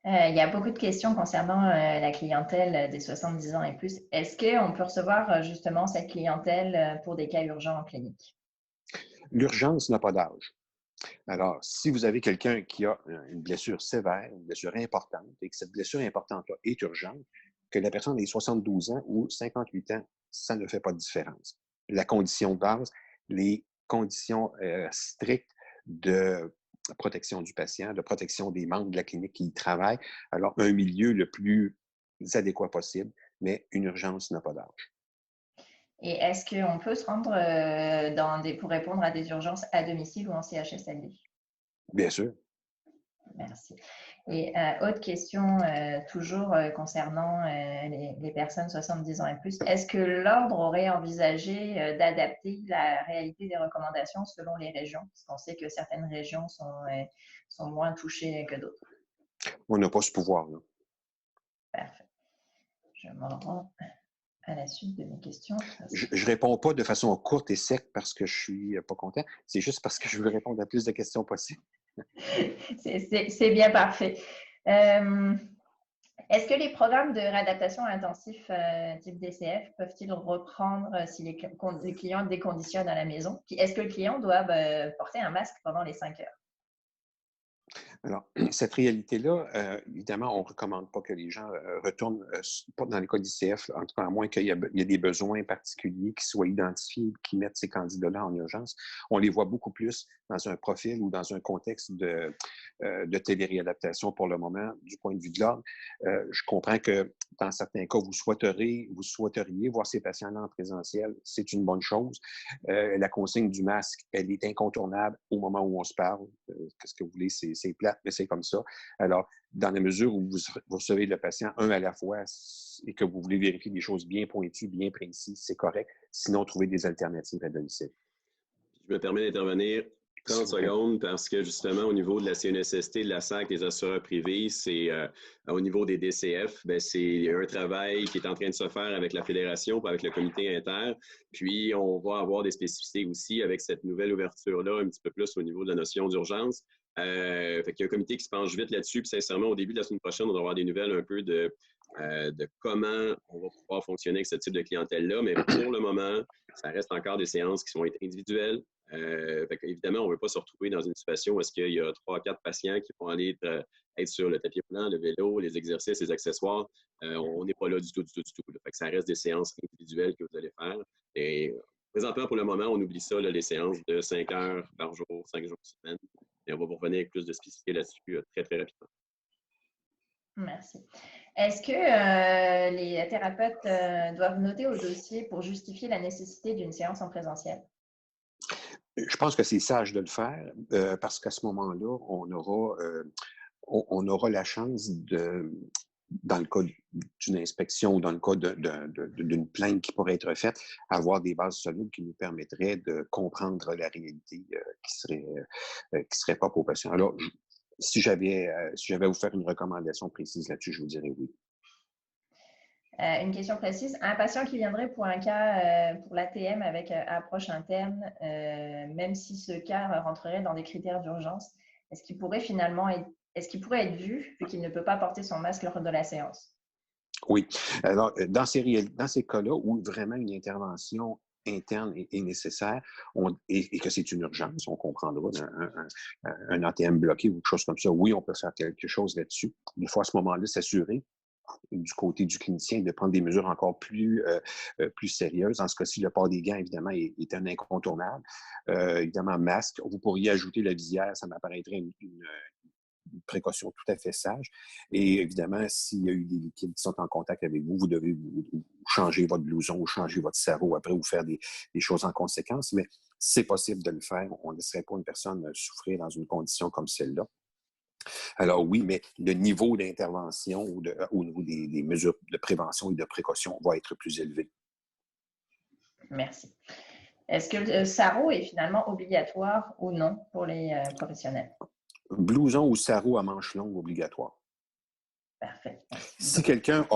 Il y a beaucoup de questions concernant la clientèle des 70 ans et plus. Est-ce qu'on peut recevoir justement cette clientèle pour des cas urgents en clinique? L'urgence n'a pas d'âge. Alors, si vous avez quelqu'un qui a une blessure sévère, une blessure importante, et que cette blessure importante-là est urgente, que la personne ait 72 ans ou 58 ans, ça ne fait pas de différence. La condition de base, les conditions strictes de protection du patient, de protection des membres de la clinique qui y travaillent, alors un milieu le plus adéquat possible, mais une urgence n'a pas d'âge. Et est-ce qu'on peut se rendre pour répondre à des urgences à domicile ou en CHSLD? Bien sûr. Merci. Et autre question, toujours concernant les personnes 70 ans et plus. Est-ce que l'Ordre aurait envisagé d'adapter la réalité des recommandations selon les régions? Parce qu'on sait que certaines régions sont moins touchées que d'autres. On n'a pas ce pouvoir-là. Parfait. Je m'en rends à la suite de mes questions. Je ne réponds pas de façon courte et sec parce que je ne suis pas content. C'est juste parce que je veux répondre à plus de questions possibles. C'est bien parfait. Est-ce que les programmes de réadaptation intensif type DCF peuvent-ils reprendre si les clients déconditionnent à la maison? Est-ce que le client doit porter un masque pendant les 5 heures? Alors, cette réalité-là, évidemment, on ne recommande pas que les gens retournent, pas dans les cas d'ICF, en tout cas, à moins qu'il y ait des besoins particuliers qui soient identifiés, qui mettent ces candidats-là en urgence. On les voit beaucoup plus dans un profil ou dans un contexte de téléréadaptation pour le moment, du point de vue de l'ordre. Je comprends que dans certains cas, vous souhaiteriez voir ces patients-là en présentiel. C'est une bonne chose. La consigne du masque, elle est incontournable au moment où on se parle. Qu'est-ce que vous voulez, c'est plate, mais c'est comme ça. Alors, dans la mesure où vous recevez le patient un à la fois et que vous voulez vérifier des choses bien pointues, bien précises, c'est correct. Sinon, trouver des alternatives à domicile. Je me permets d'intervenir 30 secondes parce que justement, au niveau de la CNSST, de la SAC, des assureurs privés, c'est au niveau des DCF, c'est un travail qui est en train de se faire avec la Fédération, avec le comité inter. Puis, on va avoir des spécificités aussi avec cette nouvelle ouverture-là, un petit peu plus au niveau de la notion d'urgence. Fait qu'il y a un comité qui se penche vite là-dessus. Puis, sincèrement, au début de la semaine prochaine, on va avoir des nouvelles un peu de comment on va pouvoir fonctionner avec ce type de clientèle-là. Mais pour le moment, ça reste encore des séances qui vont être individuelles. Évidemment, on ne veut pas se retrouver dans une situation où il y a 3-4 patients qui vont aller être sur le tapis roulant, le vélo, les exercices, les accessoires. On n'est pas là du tout. Fait que ça reste des séances individuelles que vous allez faire. Et présentement, pour le moment, on oublie ça, là, les séances de 5 heures par jour, 5 jours par semaine. Et on va vous revenir avec plus de spécificité là-dessus très, très rapidement. Merci. Est-ce que les thérapeutes doivent noter au dossier pour justifier la nécessité d'une séance en présentiel? Je pense que c'est sage de le faire parce qu'à ce moment-là, on aura la chance dans le cas d'une inspection ou dans le cas d'une plainte qui pourrait être faite, avoir des bases solides qui nous permettraient de comprendre la réalité qui serait propre aux patients. Alors, si j'avais à vous faire une recommandation précise là-dessus, je vous dirais oui. Une question précise. Un patient qui viendrait pour un cas pour l'ATM avec approche interne, même si ce cas rentrerait dans des critères d'urgence, est-ce qu'il pourrait être vu vu qu'il ne peut pas porter son masque lors de la séance? Oui. Alors, dans ces cas-là où vraiment une intervention interne est nécessaire et que c'est une urgence, on comprendra un ATM bloqué ou quelque chose comme ça. Oui, on peut faire quelque chose là-dessus. Des fois, à ce moment-là, s'assurer du côté du clinicien de prendre des mesures encore plus sérieuses. En ce cas-ci, le port des gants, évidemment, est un incontournable. Évidemment, masque. Vous pourriez ajouter la visière, ça m'apparaîtrait une précaution tout à fait sage. Et évidemment, s'il y a eu des liquides qui sont en contact avec vous, vous devez changer votre blouson ou changer votre cerveau après ou faire des choses en conséquence. Mais c'est possible de le faire. On ne laisserait pas une personne souffrir dans une condition comme celle-là. Alors oui, mais le niveau d'intervention au niveau des mesures de prévention et de précaution va être plus élevé. Merci. Est-ce que le SARO est finalement obligatoire ou non pour les professionnels? Blouson ou sarrau à manches longues obligatoire. Parfait. Si quelqu'un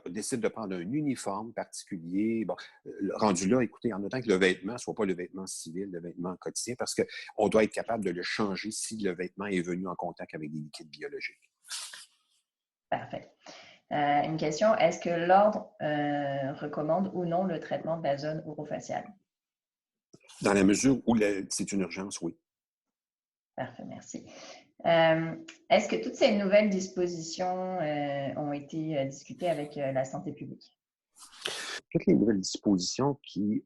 décide de prendre un uniforme particulier, bon, rendu là, écoutez, en autant que le vêtement ne soit pas le vêtement civil, le vêtement quotidien, parce qu'on doit être capable de le changer si le vêtement est venu en contact avec des liquides biologiques. Parfait. Une question, est-ce que l'ordre recommande ou non le traitement de la zone orofaciale? Dans la mesure où c'est une urgence, oui. Parfait, merci. Est-ce que toutes ces nouvelles dispositions ont été discutées avec la santé publique? Toutes les nouvelles dispositions qui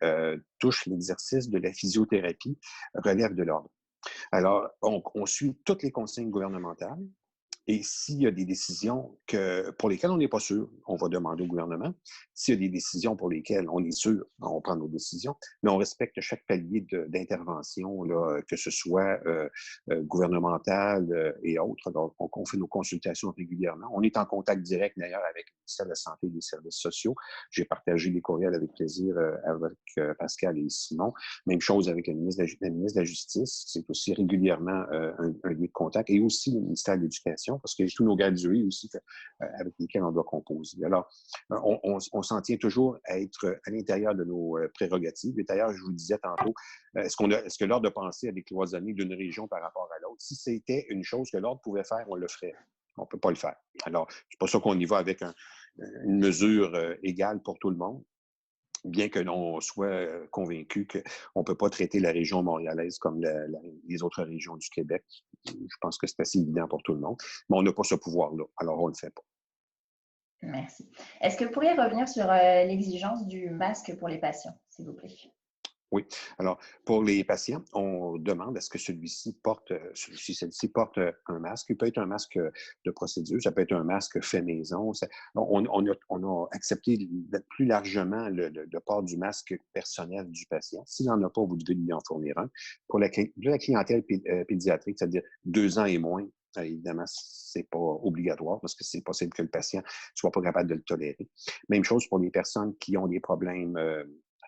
touchent l'exercice de la physiothérapie relèvent de l'ordre. Alors, on suit toutes les consignes gouvernementales. Et s'il y a des décisions pour lesquelles on n'est pas sûr, on va demander au gouvernement. S'il y a des décisions pour lesquelles on est sûr, on prend nos décisions, mais on respecte chaque palier d'intervention, que ce soit gouvernemental et autres. Alors, on fait nos consultations régulièrement. On est en contact direct d'ailleurs avec le ministère de la Santé et des Services sociaux. J'ai partagé les courriels avec plaisir avec Pascal et Simon. Même chose avec la ministre de la Justice. C'est aussi régulièrement un lieu de contact. Et aussi le ministère de l'Éducation, parce que tous nos gradués aussi avec lesquels on doit composer. Alors, on s'en tient toujours à être à l'intérieur de nos prérogatives. Et d'ailleurs, je vous le disais tantôt, est-ce que l'ordre de pensée a décloisonné d'une région par rapport à l'autre? Si c'était une chose que l'ordre pouvait faire, on le ferait. On ne peut pas le faire. Alors, c'est pas ça qu'on y va avec une mesure égale pour tout le monde. bien que l'on soit convaincu qu'on ne peut pas traiter la région montréalaise comme les autres régions du Québec. Je pense que c'est assez évident pour tout le monde, mais on n'a pas ce pouvoir-là, alors on ne le fait pas. Merci. Est-ce que vous pourriez revenir sur l'exigence du masque pour les patients, s'il vous plaît? Oui. Alors, pour les patients, on demande à ce que celle-ci porte un masque. Il peut être un masque de procédure, ça peut être un masque fait maison. On a accepté plus largement le port du masque personnel du patient. S'il n'en a pas, vous devez lui en fournir un. Pour la clientèle pédiatrique, c'est-à-dire 2 ans et moins, évidemment, c'est pas obligatoire parce que c'est possible que le patient soit pas capable de le tolérer. Même chose pour les personnes qui ont des problèmes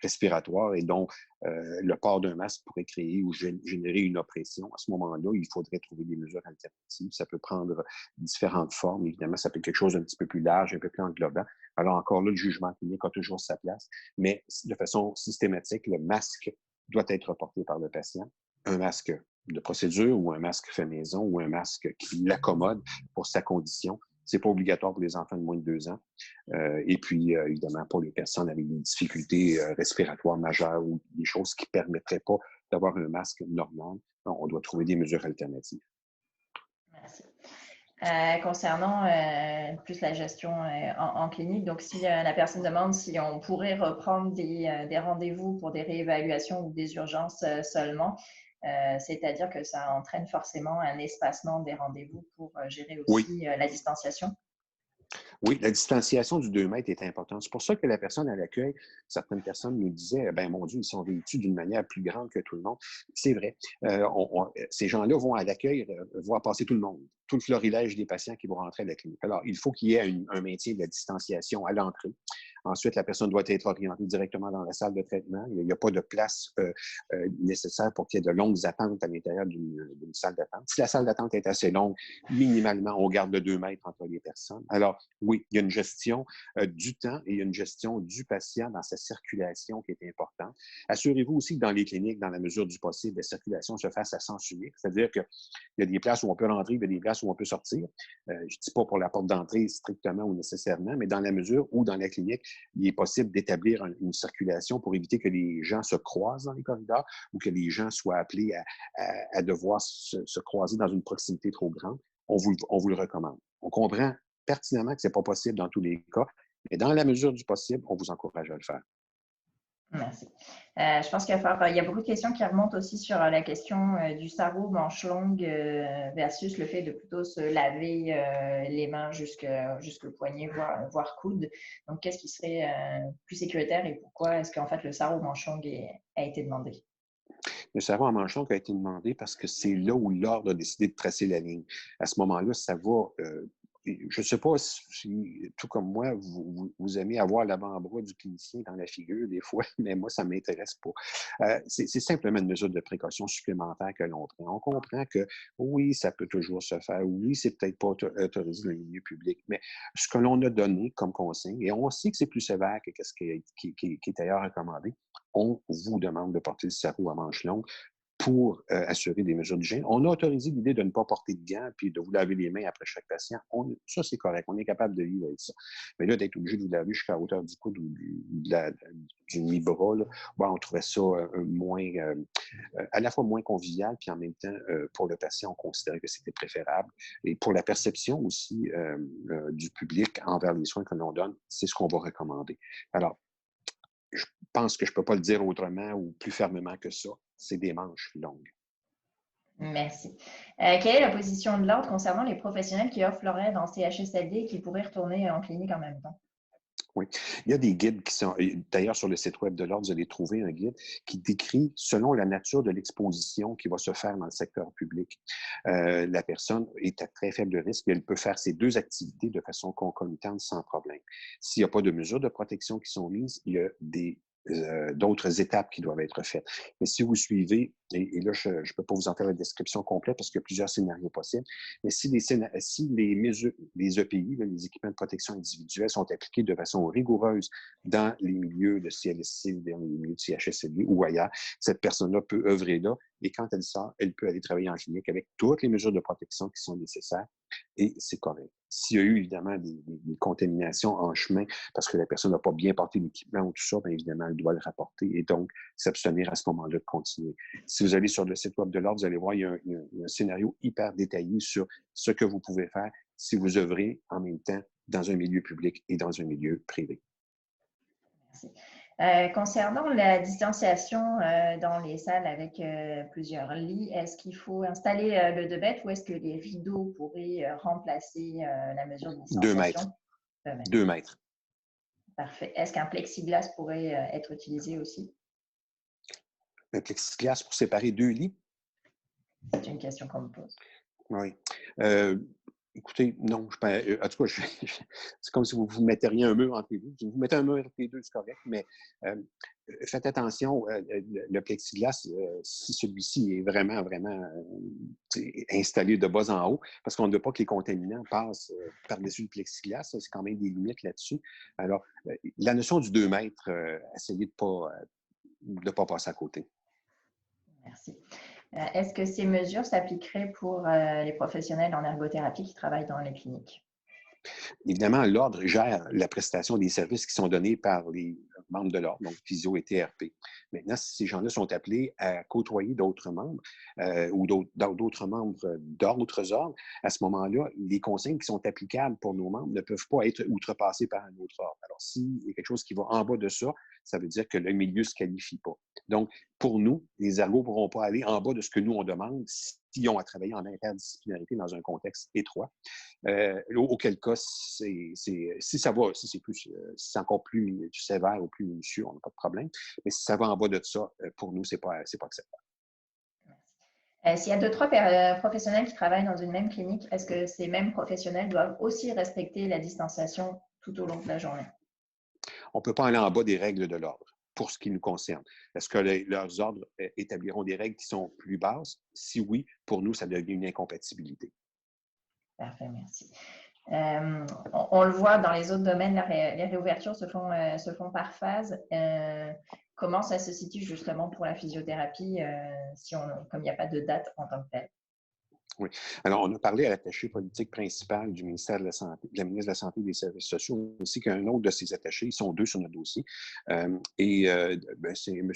respiratoires et dont le port d'un masque pourrait créer ou générer une oppression. À ce moment-là, il faudrait trouver des mesures alternatives. Ça peut prendre différentes formes. Évidemment, ça peut être quelque chose d'un petit peu plus large, un peu plus englobant. Alors encore là, le jugement clinique a toujours sa place, mais de façon systématique, le masque doit être porté par le patient. Un masque de procédure ou un masque fait maison ou un masque qui l'accommode pour sa condition. C'est pas obligatoire pour les enfants de moins de 2 ans. Et puis, évidemment, pour les personnes avec des difficultés respiratoires majeures ou des choses qui ne permettraient pas d'avoir un masque normal, on doit trouver des mesures alternatives. Merci. Concernant plus la gestion en clinique, donc si la personne demande si on pourrait reprendre des rendez-vous pour des réévaluations ou des urgences seulement, c'est-à-dire que ça entraîne forcément un espacement des rendez-vous pour gérer Oui. aussi la distanciation? Oui, la distanciation du 2 mètres est importante. C'est pour ça que la personne à l'accueil, certaines personnes nous disaient, ben mon Dieu, ils sont vêtus d'une manière plus grande que tout le monde. C'est vrai. Ces gens-là vont à l'accueil voir passer tout le monde, tout le florilège des patients qui vont rentrer à la clinique. Alors, il faut qu'il y ait un maintien de la distanciation à l'entrée. Ensuite, la personne doit être orientée directement dans la salle de traitement. Il n'y a pas de place nécessaire pour qu'il y ait de longues attentes à l'intérieur d'une salle d'attente. Si la salle d'attente est assez longue, minimalement, on garde le 2 mètres entre les personnes. Alors, oui, il y a une gestion du temps et il y a une gestion du patient dans sa circulation qui est importante. Assurez-vous aussi que dans les cliniques, dans la mesure du possible, la circulation se fasse à sens unique, c'est-à-dire qu'il y a des places où on peut rentrer, il y a des places où on peut sortir. Je ne dis pas pour la porte d'entrée strictement ou nécessairement, mais dans la mesure où, dans la clinique, il est possible d'établir une circulation pour éviter que les gens se croisent dans les corridors ou que les gens soient appelés à devoir se croiser dans une proximité trop grande. On vous le recommande. On comprend pertinemment que ce n'est pas possible dans tous les cas, mais dans la mesure du possible, on vous encourage à le faire. Merci. Je pense qu'il y a beaucoup de questions qui remontent aussi sur la question du sarrau manche longue versus le fait de plutôt se laver les mains jusqu'au poignet, voire coude. Donc, qu'est-ce qui serait plus sécuritaire et pourquoi est-ce qu'en fait le sarrau manche longue a été demandé? Le sarrau en manche longue a été demandé parce que c'est là où l'ordre a décidé de tracer la ligne. À ce moment-là, ça va je ne sais pas si, tout comme moi, vous aimez avoir l'avant-bras du clinicien dans la figure des fois, mais moi, ça ne m'intéresse pas. C'est simplement une mesure de précaution supplémentaire que l'on prend. On comprend que oui, ça peut toujours se faire, oui, c'est peut-être pas autorisé dans le milieu public, mais ce que l'on a donné comme consigne, et on sait que c'est plus sévère que ce qui est ailleurs recommandé, on vous demande de porter le sarrau à manche longue pour assurer des mesures d'hygiène. On a autorisé l'idée de ne pas porter de gants puis de vous laver les mains après chaque patient. Ça, c'est correct. On est capable de vivre avec ça. Mais là, d'être obligé de vous laver jusqu'à la hauteur du coude ou du mi-bras, on trouvait ça à la fois moins convivial, puis en même temps, pour le patient, on considérait que c'était préférable. Et pour la perception aussi du public envers les soins que l'on donne, c'est ce qu'on va recommander. Alors, je pense que je ne peux pas le dire autrement ou plus fermement que ça. C'est des manches longues. Merci. Quelle est la position de l'Ordre concernant les professionnels qui offrent leur aide en CHSLD et qui pourraient retourner en clinique en même temps? Oui. Il y a des guides qui sont, d'ailleurs, sur le site web de l'Ordre, vous allez trouver un guide qui décrit, selon la nature de l'exposition qui va se faire dans le secteur public, la personne est à très faible risque et elle peut faire ces 2 activités de façon concomitante sans problème. S'il n'y a pas de mesures de protection qui sont mises, il y a d'autres étapes qui doivent être faites. Mais si vous suivez, et là, je ne peux pas vous en faire la description complète parce qu'il y a plusieurs scénarios possibles, mais si les mesures, les EPI, les équipements de protection individuelle, sont appliqués de façon rigoureuse dans les milieux de CLSC, dans les milieux de CHSLD ou ailleurs, cette personne-là peut œuvrer là et quand elle sort, elle peut aller travailler en clinique avec toutes les mesures de protection qui sont nécessaires et c'est correct. S'il y a eu évidemment des contaminations en chemin parce que la personne n'a pas bien porté l'équipement ou tout ça, bien évidemment, elle doit le rapporter et donc s'abstenir à ce moment-là de continuer. Si vous allez sur le site web de l'Ordre, vous allez voir, il y a un scénario hyper détaillé sur ce que vous pouvez faire si vous œuvrez en même temps dans un milieu public et dans un milieu privé. Merci. Concernant la distanciation dans les salles avec plusieurs lits, est-ce qu'il faut installer le 2 mètres ou est-ce que les rideaux pourraient remplacer la mesure de distanciation? 2 mètres. 2 mètres. Parfait. Est-ce qu'un plexiglas pourrait être utilisé aussi? Un plexiglas pour séparer 2 lits? C'est une question qu'on me pose. Oui. Écoutez, non, en tout cas, c'est comme si vous ne metteriez un mur entre les deux. Si vous mettez un mur entre les deux, c'est correct, mais faites attention, le plexiglas, si celui-ci est vraiment, vraiment installé de bas en haut, parce qu'on ne veut pas que les contaminants passent par-dessus le plexiglas, c'est quand même des limites là-dessus. Alors, la notion du 2 mètres, essayez de pas passer à côté. Merci. Est-ce que ces mesures s'appliqueraient pour les professionnels en ergothérapie qui travaillent dans les cliniques? Évidemment, l'Ordre gère la prestation des services qui sont donnés par les membres de l'Ordre, donc physio et TRP. Maintenant, si ces gens-là sont appelés à côtoyer d'autres membres ou d'autres membres d'autres ordres, à ce moment-là, les consignes qui sont applicables pour nos membres ne peuvent pas être outrepassées par un autre ordre. Alors, s'il y a quelque chose qui va en bas de ça, ça veut dire que le milieu ne se qualifie pas. Donc, pour nous, les ergos ne pourront pas aller en bas de ce que nous, on demande s'ils ont à travailler en interdisciplinarité dans un contexte étroit. Auquel cas, si ça va, si c'est encore plus sévère ou plus minutieux, on n'a pas de problème. Mais si ça va en bas de ça, pour nous, c'est pas acceptable. S'il y a 2-3 professionnels qui travaillent dans une même clinique, est-ce que ces mêmes professionnels doivent aussi respecter la distanciation tout au long de la journée? On ne peut pas aller en bas des règles de l'ordre pour ce qui nous concerne. Est-ce que leurs ordres établiront des règles qui sont plus basses? Si oui, pour nous, ça devient une incompatibilité. Parfait, merci. On le voit dans les autres domaines, les réouvertures se font par phase. Comment ça se situe justement pour la physiothérapie comme il n'y a pas de date en tant que telle? Oui. Alors, on a parlé à l'attaché politique principal du ministère de la Santé, de la ministre de la Santé et des Services sociaux, ainsi qu'un autre de ses attachés. Ils sont 2 sur notre dossier. C'est M.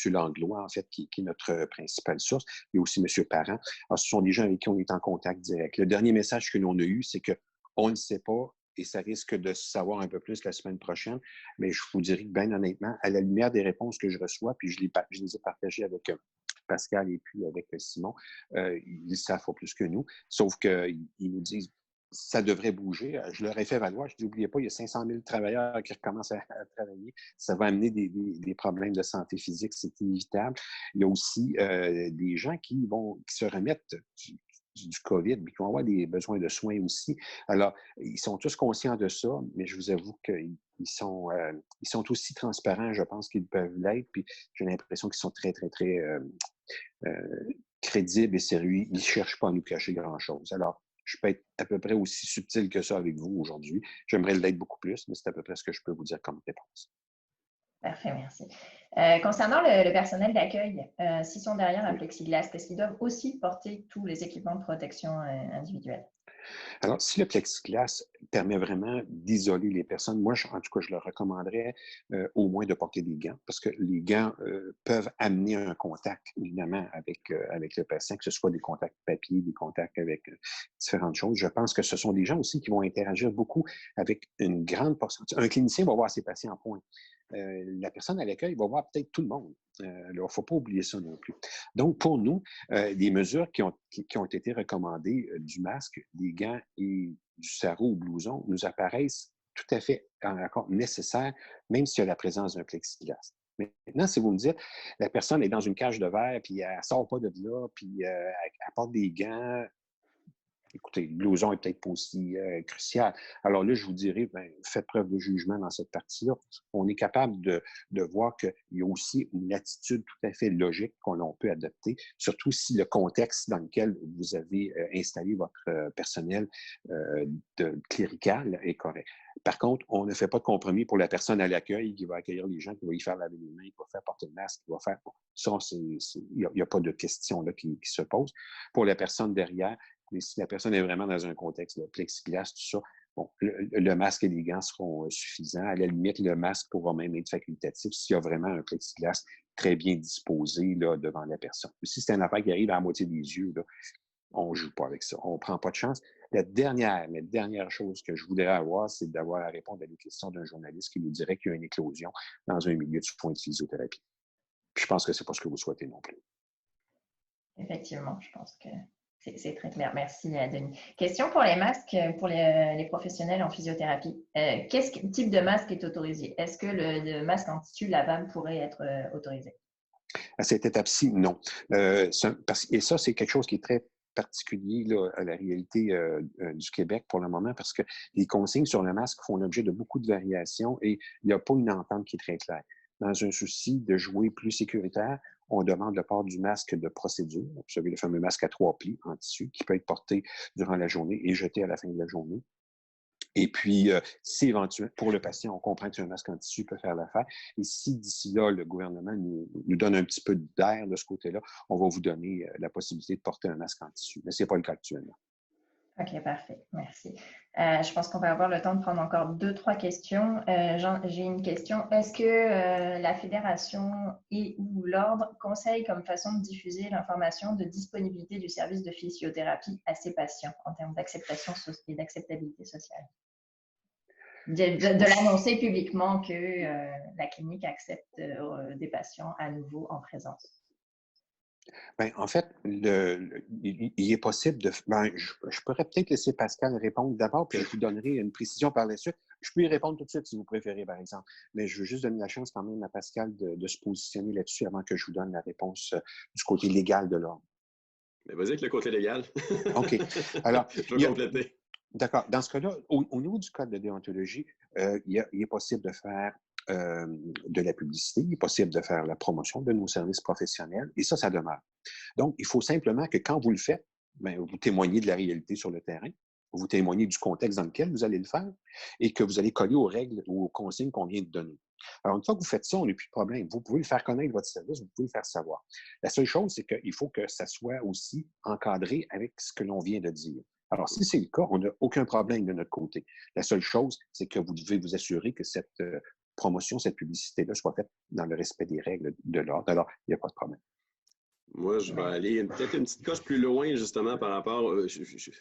Langlois, en fait, qui est notre principale source, et aussi M. Parent. Alors, ce sont des gens avec qui on est en contact direct. Le dernier message que l'on a eu, c'est qu'on ne sait pas, et ça risque de se savoir un peu plus la semaine prochaine, mais je vous dirais que, bien honnêtement, à la lumière des réponses que je reçois, puis je les ai partagées avec Pascal et puis avec Simon, ils savent pas plus que nous, sauf qu'ils nous disent ça devrait bouger. Je leur ai fait valoir, je dis, n'oubliez pas, il y a 500 000 travailleurs qui recommencent à travailler. Ça va amener des problèmes de santé physique, c'est inévitable. Il y a aussi des gens qui se remettent du COVID, mais qui vont avoir des besoins de soins aussi. Alors, ils sont tous conscients de ça, mais je vous avoue qu'ils sont aussi transparents, je pense qu'ils peuvent l'être, puis j'ai l'impression qu'ils sont très, très, très crédibles et sérieux. Ils ne cherchent pas à nous cacher grand-chose. Alors, je peux être à peu près aussi subtil que ça avec vous aujourd'hui. J'aimerais l'être beaucoup plus, mais c'est à peu près ce que je peux vous dire comme réponse. Parfait, merci. Concernant le personnel d'accueil, s'ils sont derrière un plexiglas, est-ce qu'ils doivent aussi porter tous les équipements de protection individuelle? Alors, si le plexiglas permet vraiment d'isoler les personnes, moi, en tout cas, je leur recommanderais au moins de porter des gants, parce que les gants peuvent amener un contact, évidemment, avec le patient, que ce soit des contacts papier, des contacts avec différentes choses. Je pense que ce sont des gens aussi qui vont interagir beaucoup avec une grande portion. Un clinicien va voir ses patients en point. La personne à l'accueil va voir peut-être tout le monde. Alors, il ne faut pas oublier ça non plus. Donc, pour nous, les mesures qui ont été recommandées, du masque, des gants et du sarrau ou blouson, nous apparaissent tout à fait encore nécessaires, même s'il y a la présence d'un plexiglas. Maintenant, si vous me dites, la personne est dans une cage de verre, puis elle ne sort pas de là, puis elle porte des gants, écoutez, le blouson est peut-être pas aussi crucial. Alors là, je vous dirais, faites preuve de jugement dans cette partie-là. On est capable de voir qu'il y a aussi une attitude tout à fait logique qu'on peut adopter, surtout si le contexte dans lequel vous avez installé votre personnel clérical est correct. Par contre, on ne fait pas de compromis pour la personne à l'accueil qui va accueillir les gens, qui va y faire laver les mains, qui va faire porter le masque, qui va faire... Ça, il n'y a pas de question là, qui se pose. Pour la personne derrière, Et si la personne est vraiment dans un contexte de plexiglas, tout ça, bon, le masque et les gants seront suffisants. À la limite, le masque pourra même être facultatif s'il y a vraiment un plexiglas très bien disposé là, devant la personne. Si c'est un affaire qui arrive à la moitié des yeux, là, on ne joue pas avec ça. On ne prend pas de chance. La dernière chose que je voudrais avoir, c'est d'avoir à répondre à des questions d'un journaliste qui nous dirait qu'il y a une éclosion dans un milieu de soins de physiothérapie. Puis je pense que ce n'est pas ce que vous souhaitez non plus. Effectivement, je pense que c'est très clair. Merci, Denis. Question pour les masques, pour les professionnels en physiothérapie. Quel type de masque est autorisé? Est-ce que le masque en tissu lavable pourrait être autorisé? À cette étape-ci, non. Et ça, c'est quelque chose qui est très particulier là, à la réalité du Québec pour le moment, parce que les consignes sur le masque font l'objet de beaucoup de variations et il n'y a pas une entente qui est très claire. Dans un souci de jouer plus sécuritaire, on demande le port du masque de procédure. Vous savez, le fameux masque à 3 plis en tissu qui peut être porté durant la journée et jeté à la fin de la journée. Et puis, si éventuellement, pour le patient, on comprend qu'un masque en tissu peut faire l'affaire. Et si d'ici là, le gouvernement nous donne un petit peu d'air de ce côté-là, on va vous donner la possibilité de porter un masque en tissu. Mais ce n'est pas le cas actuellement. OK, parfait. Merci. Je pense qu'on va avoir le temps de prendre encore 2-3 questions. J'ai une question. Est-ce que la fédération et ou l'ordre conseillent comme façon de diffuser l'information de disponibilité du service de physiothérapie à ses patients en termes d'acceptation et d'acceptabilité sociale? De l'annoncer publiquement que la clinique accepte des patients à nouveau en présence. Bien, en fait, il est possible de... Ben, je pourrais peut-être laisser Pascal répondre d'abord, puis je vous donnerai une précision par la suite. Je peux y répondre tout de suite si vous préférez, par exemple. Mais je veux juste donner la chance quand même à Pascal de se positionner là-dessus avant que je vous donne la réponse du côté légal de l'ordre. Mais vas-y avec le côté légal. OK. Alors, je vais compléter. D'accord. Dans ce cas-là, au niveau du code de déontologie, il est possible de faire de la publicité, il est possible de faire la promotion de nos services professionnels, et ça demeure. Donc, il faut simplement que quand vous le faites, bien, vous témoignez de la réalité sur le terrain, vous témoignez du contexte dans lequel vous allez le faire, et que vous allez coller aux règles ou aux consignes qu'on vient de donner. Alors, une fois que vous faites ça, on n'a plus de problème. Vous pouvez le faire connaître, votre service, vous pouvez le faire savoir. La seule chose, c'est qu'il faut que ça soit aussi encadré avec ce que l'on vient de dire. Alors, si c'est le cas, on n'a aucun problème de notre côté. La seule chose, c'est que vous devez vous assurer que cette promotion, cette publicité-là soit faite dans le respect des règles de l'ordre. Alors, il n'y a pas de problème. Moi, je vais aller peut-être une petite coche plus loin, justement, par rapport. Je suis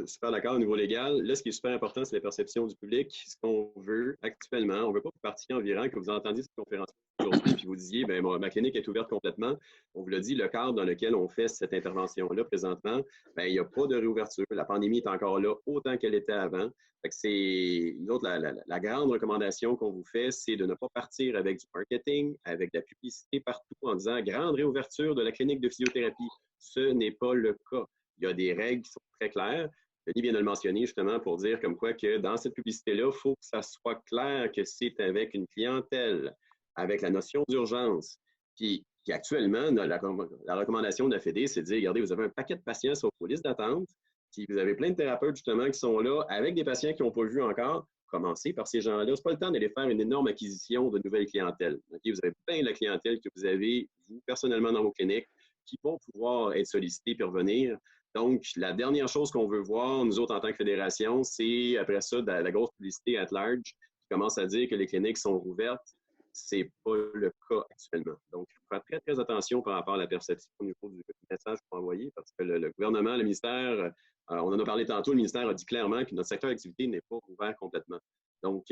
super d'accord au niveau légal. Là, ce qui est super important, c'est la perception du public. Ce qu'on veut actuellement, on ne veut pas que vous partiez environ, que vous entendiez cette conférence aujourd'hui, puis vous disiez, bien, ma clinique est ouverte complètement. On vous l'a dit, le cadre dans lequel on fait cette intervention-là présentement, bien, il n'y a pas de réouverture. La pandémie est encore là autant qu'elle était avant. Fait que c'est une autre, la grande recommandation qu'on vous fait, c'est de ne pas partir avec du marketing, avec de la publicité partout en disant grande réouverture de la clinique de physiothérapie. Ce n'est pas le cas. Il y a des règles qui sont très claires. Denis vient de le mentionner justement pour dire comme quoi que dans cette publicité-là, il faut que ça soit clair que c'est avec une clientèle, avec la notion d'urgence. Puis actuellement, la recommandation de la FED, c'est de dire, regardez, vous avez un paquet de patients sur vos listes d'attente. Si vous avez plein de thérapeutes, justement, qui sont là avec des patients qui n'ont pas vu encore, commencez par ces gens-là. Ce n'est pas le temps d'aller faire une énorme acquisition de nouvelles clientèles. Okay? Vous avez plein de clientèle que vous avez, vous, personnellement, dans vos cliniques, qui vont pouvoir être sollicités et revenir. Donc, la dernière chose qu'on veut voir, nous autres, en tant que fédération, c'est, après ça, de la grosse publicité at large qui commence à dire que les cliniques sont rouvertes. Ce n'est pas le cas actuellement. Donc, il faut faire très, très attention par rapport à la perception au niveau du message qu'on va envoyer parce que le gouvernement, le ministère, on en a parlé tantôt, le ministère a dit clairement que notre secteur d'activité n'est pas ouvert complètement. Donc,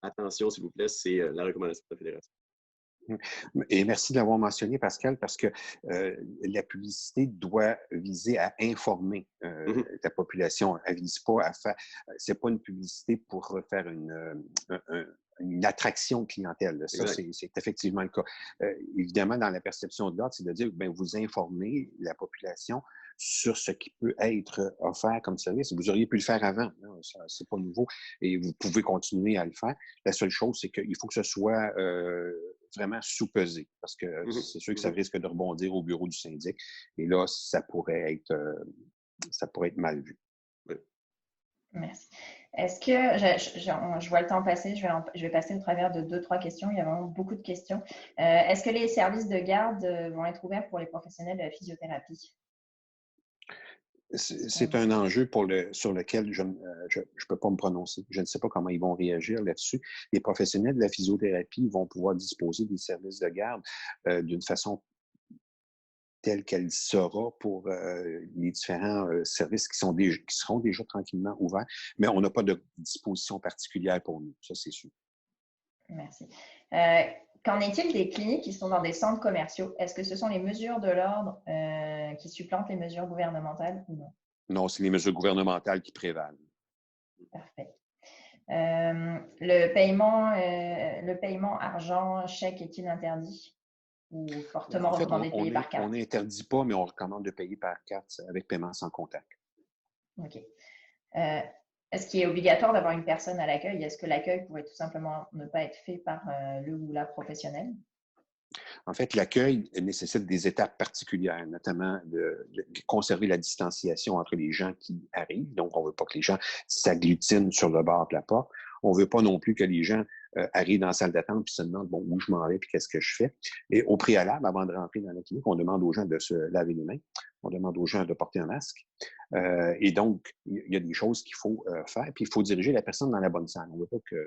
attention, s'il vous plaît, c'est la recommandation de la Fédération. Et merci de l'avoir mentionné, Pascal, parce que la publicité doit viser à informer la population. Elle ne vise pas à faire... C'est pas une publicité pour faire une attraction de clientèle. Ça, c'est effectivement le cas. Évidemment, dans la perception de l'ordre, c'est de dire, bien, vous informez la population sur ce qui peut être offert comme service. Vous auriez pu le faire avant. C'est pas nouveau. Et vous pouvez continuer à le faire. La seule chose, c'est qu'il faut que ce soit vraiment sous-pesé. Parce que c'est sûr que ça risque de rebondir au bureau du syndic. Et là, ça pourrait être mal vu. Oui. Merci. Est-ce que, je vois le temps passer, je vais passer au travers de 2-3 questions. Il y a vraiment beaucoup de questions. Est-ce que les services de garde vont être ouverts pour les professionnels de la physiothérapie? C'est un enjeu sur lequel je ne peux pas me prononcer. Je ne sais pas comment ils vont réagir là-dessus. Les professionnels de la physiothérapie vont pouvoir disposer des services de garde d'une façon telle qu'elle sera pour les différents services qui seront déjà tranquillement ouverts, mais on n'a pas de disposition particulière pour nous, ça c'est sûr. Merci. Qu'en est-il des cliniques qui sont dans des centres commerciaux? Est-ce que ce sont les mesures de l'ordre qui supplantent les mesures gouvernementales ou non? Non, c'est les mesures gouvernementales qui prévalent. Parfait. Le paiement argent, chèque est-il interdit ou fortement recommandé de payer par carte? On n'interdit pas, mais on recommande de payer par carte avec paiement sans contact. OK. Est-ce qu'il est obligatoire d'avoir une personne à l'accueil? Est-ce que l'accueil pourrait tout simplement ne pas être fait par le ou la professionnelle? En fait, l'accueil nécessite des étapes particulières, notamment de conserver la distanciation entre les gens qui arrivent. Donc, on ne veut pas que les gens s'agglutinent sur le bord de la porte. On ne veut pas non plus que les gens arrivent dans la salle d'attente puis se demandent bon, où je m'en vais puis qu'est-ce que je fais. Et au préalable, avant de rentrer dans la clinique, on demande aux gens de se laver les mains. On demande aux gens de porter un masque. Et donc, il y a des choses qu'il faut faire. Puis, il faut diriger la personne dans la bonne salle. On ne veut pas qu'il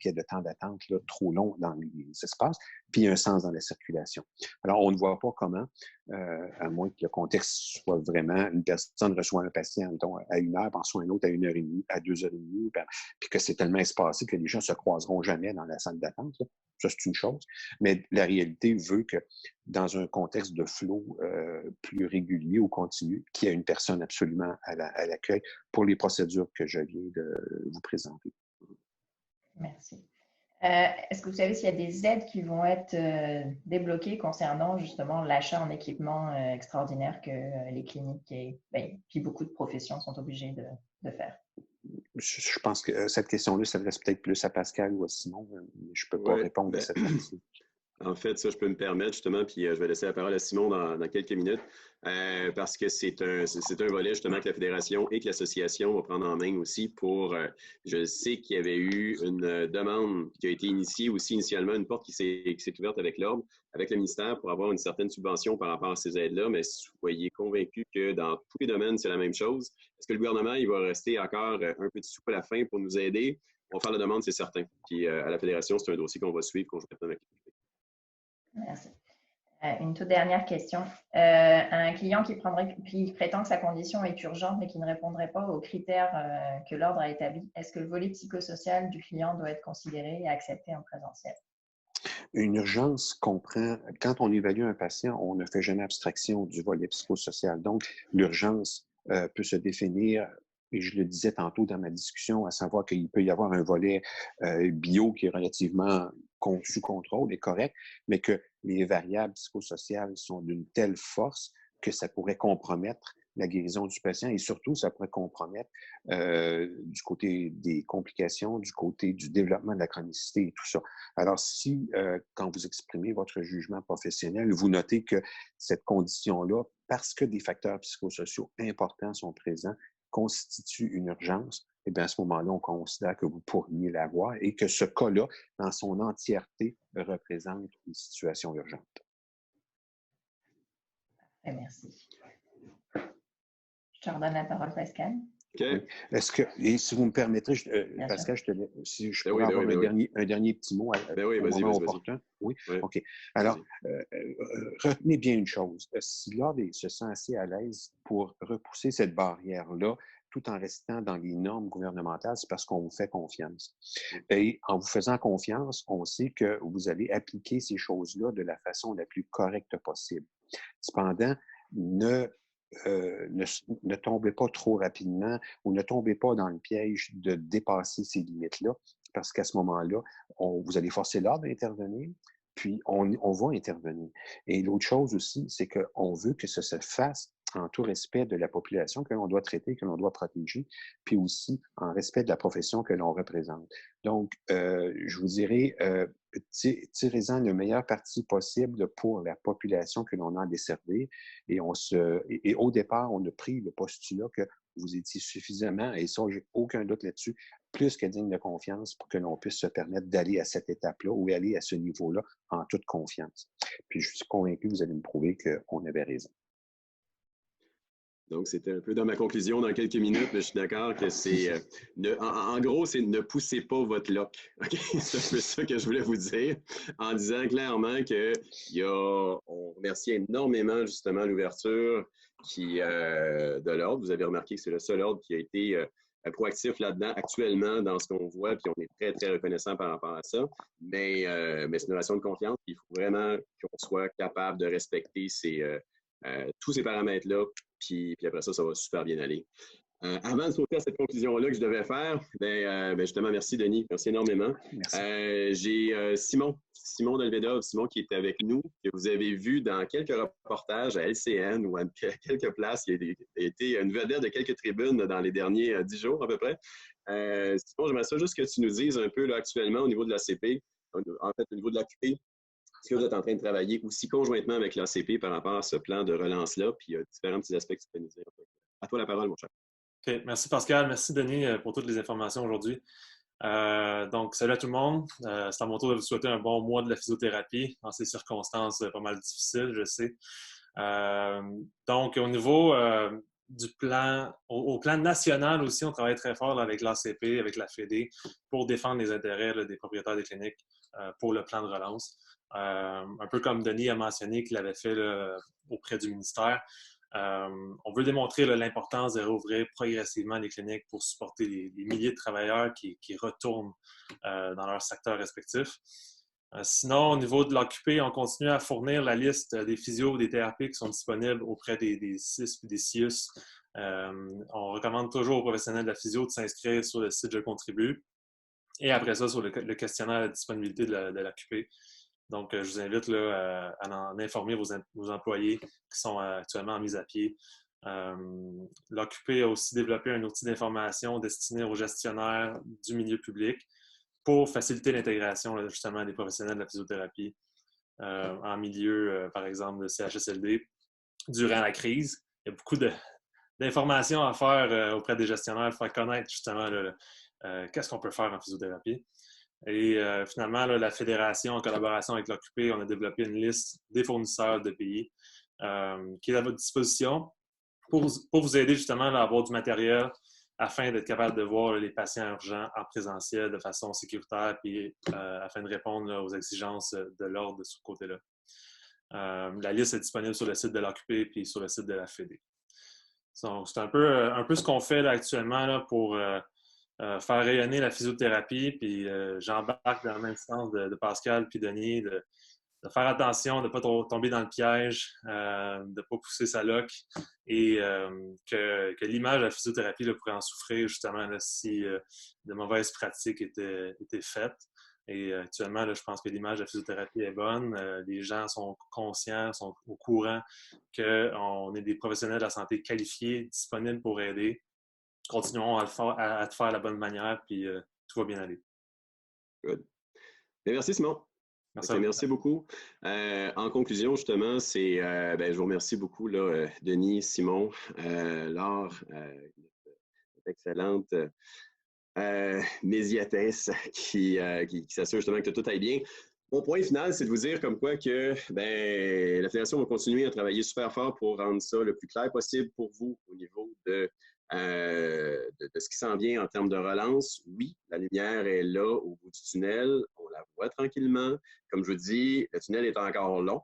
y ait de temps d'attente trop long dans les espaces. Puis, il y a un sens dans la circulation. Alors, on ne voit pas comment, à moins que le contexte soit vraiment, une personne reçoit un patient, mettons, à 1 heure, puis en reçoit un autre à 1h30, à 2h30, puis que c'est tellement espacé que les gens ne se croiseront jamais dans la salle d'attente. Là. Ça, c'est une chose. Mais la réalité veut que dans un contexte de flow plus régulier ou continu, qu'il y ait une personne absolument à l'accueil pour les procédures que je viens de vous présenter. Merci. Est-ce que vous savez s'il y a des aides qui vont être débloquées concernant justement l'achat en équipement extraordinaire que les cliniques et puis beaucoup de professions sont obligées de faire? Je pense que cette question-là s'adresse peut-être plus à Pascal ou à Simon. Je ne peux pas répondre à cette question. En fait, ça, je peux me permettre justement, puis je vais laisser la parole à Simon dans quelques minutes, parce que c'est un volet justement que la Fédération et que l'Association vont prendre en main aussi pour, je sais qu'il y avait eu une demande qui a été initiée aussi initialement, une porte qui s'est ouverte avec l'Ordre, avec le ministère pour avoir une certaine subvention par rapport à ces aides-là, mais soyez convaincus que dans tous les domaines, c'est la même chose. Est-ce que le gouvernement, il va rester encore un petit soupe à la fin pour nous aider? On va faire la demande, c'est certain. Puis à la Fédération, c'est un dossier qu'on va suivre conjointement avec Merci. Une toute dernière question. Un client qui prétend que sa condition est urgente mais qui ne répondrait pas aux critères que l'Ordre a établis, est-ce que le volet psychosocial du client doit être considéré et accepté en présentiel? Une urgence comprend, quand on évalue un patient, on ne fait jamais abstraction du volet psychosocial. Donc, l'urgence peut se définir, et je le disais tantôt dans ma discussion, à savoir qu'il peut y avoir un volet bio qui est relativement sous contrôle et correct, mais que les variables psychosociales sont d'une telle force que ça pourrait compromettre la guérison du patient et surtout, ça pourrait compromettre du côté des complications, du côté du développement de la chronicité et tout ça. Alors, si, quand vous exprimez votre jugement professionnel, vous notez que cette condition-là, parce que des facteurs psychosociaux importants sont présents, constitue une urgence, eh bien, à ce moment-là, on considère que vous pourriez l'avoir et que ce cas-là, dans son entièreté, représente une situation urgente. Merci. Je te redonne la parole, Pascal. Okay. Est-ce que, et si vous me permettrez, Pascal, si je pourrais avoir un dernier petit mot à vas-y. opportun. Oui? OK. Alors, retenez bien une chose. Si l'Ordre se sent assez à l'aise pour repousser cette barrière-là, tout en restant dans les normes gouvernementales, c'est parce qu'on vous fait confiance. Et en vous faisant confiance, on sait que vous allez appliquer ces choses-là de la façon la plus correcte possible. Cependant, ne tombez pas trop rapidement ou ne tombez pas dans le piège de dépasser ces limites-là, parce qu'à ce moment-là, vous allez forcer l'Ordre d'intervenir, puis on va intervenir. Et l'autre chose aussi, c'est qu'on veut que ça se fasse en tout respect de la population que l'on doit traiter, que l'on doit protéger, puis aussi en respect de la profession que l'on représente. Donc, je vous dirais, tirez-en le meilleur parti possible pour la population que l'on a à desservir. Et au départ, on a pris le postulat que vous étiez suffisamment, et ça, j'ai aucun doute là-dessus, plus que digne de confiance pour que l'on puisse se permettre d'aller à cette étape-là ou aller à ce niveau-là en toute confiance. Puis je suis convaincu que vous allez me prouver qu'on avait raison. Donc, c'était un peu dans ma conclusion dans quelques minutes, mais je suis d'accord que c'est... en gros, c'est ne poussez pas votre lock. Okay? C'est un peu ça que je voulais vous dire, en disant clairement on remercie énormément justement l'ouverture de l'ordre. Vous avez remarqué que c'est le seul ordre qui a été proactif là-dedans actuellement dans ce qu'on voit, puis on est très, très reconnaissant par rapport à ça. Mais c'est une relation de confiance, puis il faut vraiment qu'on soit capable de respecter tous ces paramètres-là, puis après ça va super bien aller. Avant de sauter à cette conclusion-là que je devais faire, justement, merci Denis, merci énormément. J'ai Simon Delvedov, Simon qui est avec nous, que vous avez vu dans quelques reportages à LCN ou à quelques places. Il a été une vedette de quelques tribunes dans les derniers 10 jours à peu près. Simon, j'aimerais ça juste que tu nous dises un peu là, actuellement au niveau de l'ACP, en fait au niveau de l'AQP, est-ce que vous êtes en train de travailler aussi conjointement avec l'ACP par rapport à ce plan de relance-là, puis différents petits aspects que tu peux nous dire. À toi la parole, mon cher. OK. Merci Pascal, merci Denis pour toutes les informations aujourd'hui. Donc, salut à tout le monde. C'est à mon tour de vous souhaiter un bon mois de la physiothérapie dans ces circonstances pas mal difficiles, je sais. Donc, au niveau du plan, au plan national aussi, on travaille très fort là, avec l'ACP, avec la FEDE, pour défendre les intérêts là, des propriétaires des cliniques pour le plan de relance. Un peu comme Denis a mentionné qu'il l'avait fait là, auprès du ministère. On veut démontrer l'importance de rouvrir progressivement les cliniques pour supporter les milliers de travailleurs qui retournent dans leur secteur respectif. Sinon, au niveau de l'AQP, on continue à fournir la liste des physios ou des thérapes qui sont disponibles auprès des CIS et des CIUS. On recommande toujours aux professionnels de la physio de s'inscrire sur le site Je contribue et après ça sur le questionnaire de disponibilité de l'AQP. Donc, je vous invite là, à en informer vos employés qui sont actuellement en mise à pied. L'AQP a aussi développé un outil d'information destiné aux gestionnaires du milieu public pour faciliter l'intégration justement des professionnels de la physiothérapie en milieu, par exemple, de CHSLD durant la crise. Il y a beaucoup d'informations à faire auprès des gestionnaires, faire connaître justement qu'est-ce qu'on peut faire en physiothérapie. Et finalement, là, la Fédération, en collaboration avec l'AQP, on a développé une liste des fournisseurs de pays qui est à votre disposition pour vous aider justement là, à avoir du matériel afin d'être capable de voir les patients urgents en présentiel de façon sécuritaire puis afin de répondre là, aux exigences de l'ordre de ce côté-là. La liste est disponible sur le site de l'AQP puis sur le site de la FEDE. Donc, c'est un peu ce qu'on fait là, actuellement là, pour faire rayonner la physiothérapie, puis j'embarque dans le même sens de Pascal puis Denis, de faire attention, de ne pas tomber dans le piège, de ne pas pousser sa loc et que l'image de la physiothérapie là, pourrait en souffrir justement là, si de mauvaises pratiques étaient faites. Et actuellement, là, je pense que l'image de la physiothérapie est bonne. Les gens sont conscients, sont au courant qu'on est des professionnels de la santé qualifiés, disponibles pour aider. Continuons à le faire de la bonne manière, puis tout va bien aller. Good. Merci, Simon. Merci beaucoup. En conclusion, justement, je vous remercie beaucoup, là, Denis, Simon, Laure, notre excellente médiatesse qui s'assure justement que tout aille bien. Mon point final, c'est de vous dire comme quoi que la Fédération va continuer à travailler super fort pour rendre ça le plus clair possible pour vous au niveau de ce qui s'en vient en termes de relance. Oui, la lumière est là au bout du tunnel. On la voit tranquillement. Comme je vous dis, le tunnel est encore long.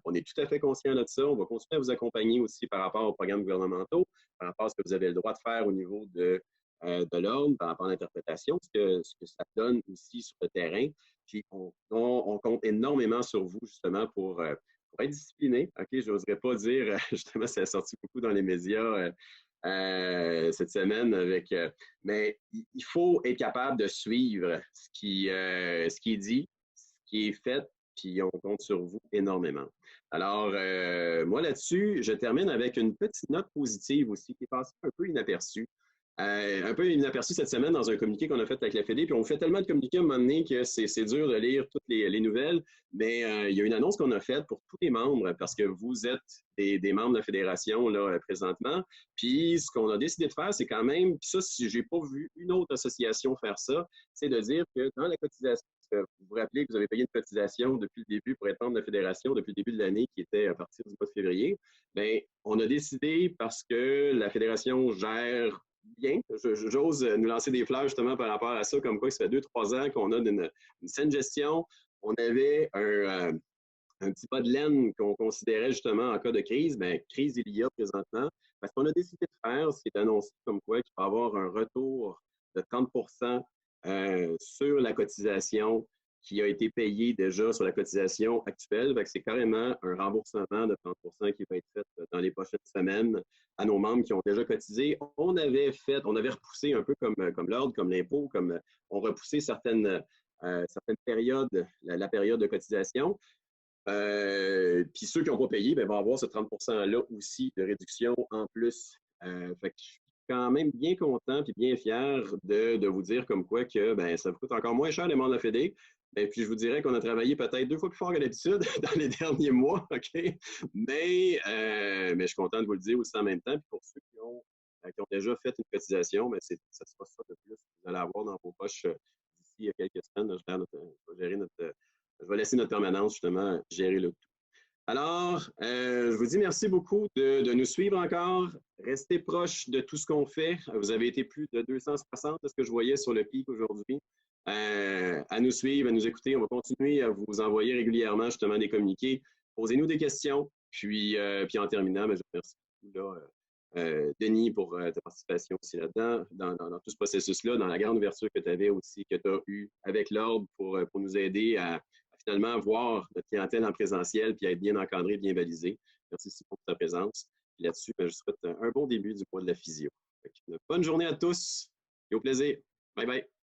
On est tout à fait conscient de ça. On va continuer à vous accompagner aussi par rapport aux programmes gouvernementaux, par rapport à ce que vous avez le droit de faire au niveau de l'ordre, par rapport à l'interprétation, ce que ça donne aussi sur le terrain. Puis on compte énormément sur vous, justement, pour être discipliné. OK, je n'oserais pas dire, justement, ça a sorti beaucoup dans les médias cette semaine mais il faut être capable de suivre ce qui est dit, ce qui est fait, puis on compte sur vous énormément. Alors, moi là-dessus, je termine avec une petite note positive aussi qui est passée un peu inaperçue. Cette semaine dans un communiqué qu'on a fait avec la FEDE, puis on fait tellement de communiqués à un moment donné que c'est dur de lire toutes les nouvelles, mais il y a une annonce qu'on a faite pour tous les membres, parce que vous êtes des membres de la Fédération là, présentement, puis ce qu'on a décidé de faire, c'est quand même, puis ça, si j'ai pas vu une autre association faire ça, c'est de dire que dans la cotisation vous vous rappelez que vous avez payé une cotisation depuis le début pour être membre de la fédération, depuis le début de l'année, qui était à partir du mois de février. Bien, on a décidé, parce que la fédération gère bien, j'ose nous lancer des fleurs justement par rapport à ça, comme quoi ça fait 2-3 ans qu'on a une saine gestion. On avait un petit pas de laine qu'on considérait justement en cas de crise. Bien, crise il y a présentement. Ce qu'on a décidé de faire, c'est d'annoncer comme quoi qu'il va y avoir un retour de 30 sur la cotisation qui a été payée déjà sur la cotisation actuelle. C'est carrément un remboursement de 30 qui va être fait dans les prochaines semaines à nos membres qui ont déjà cotisé. On avait repoussé un peu comme l'ordre, comme l'impôt, on repoussait certaines périodes, la période de cotisation. Puis ceux qui n'ont pas payé vont avoir ce 30 %-là aussi de réduction en plus. Fait que je suis quand même bien content et bien fier de vous dire comme quoi que ça vous coûte encore moins cher les membres de la Fédé. Et puis je vous dirais qu'on a travaillé peut-être 2 fois plus fort que d'habitude dans les derniers mois, OK? Mais je suis content de vous le dire aussi en même temps. Puis pour ceux qui ont déjà fait une cotisation, ça sera ça de plus que vous allez avoir dans vos poches d'ici quelques semaines. Je vais laisser notre permanence, justement, gérer le tout. Alors, je vous dis merci beaucoup de nous suivre encore. Restez proches de tout ce qu'on fait. Vous avez été plus de 260, c'est ce que je voyais sur le pic aujourd'hui. À nous suivre, à nous écouter. On va continuer à vous envoyer régulièrement, justement, des communiqués. Posez-nous des questions. Puis en terminant, je remercie beaucoup Denis pour ta participation aussi là-dedans, dans tout ce processus-là, dans la grande ouverture que tu avais aussi, que tu as eue avec l'Ordre pour nous aider à finalement voir notre clientèle en présentiel puis à être bien encadré, bien balisé. Merci pour ta présence. Là-dessus, je souhaite un bon début du mois de la physio. Une bonne journée à tous et au plaisir. Bye bye.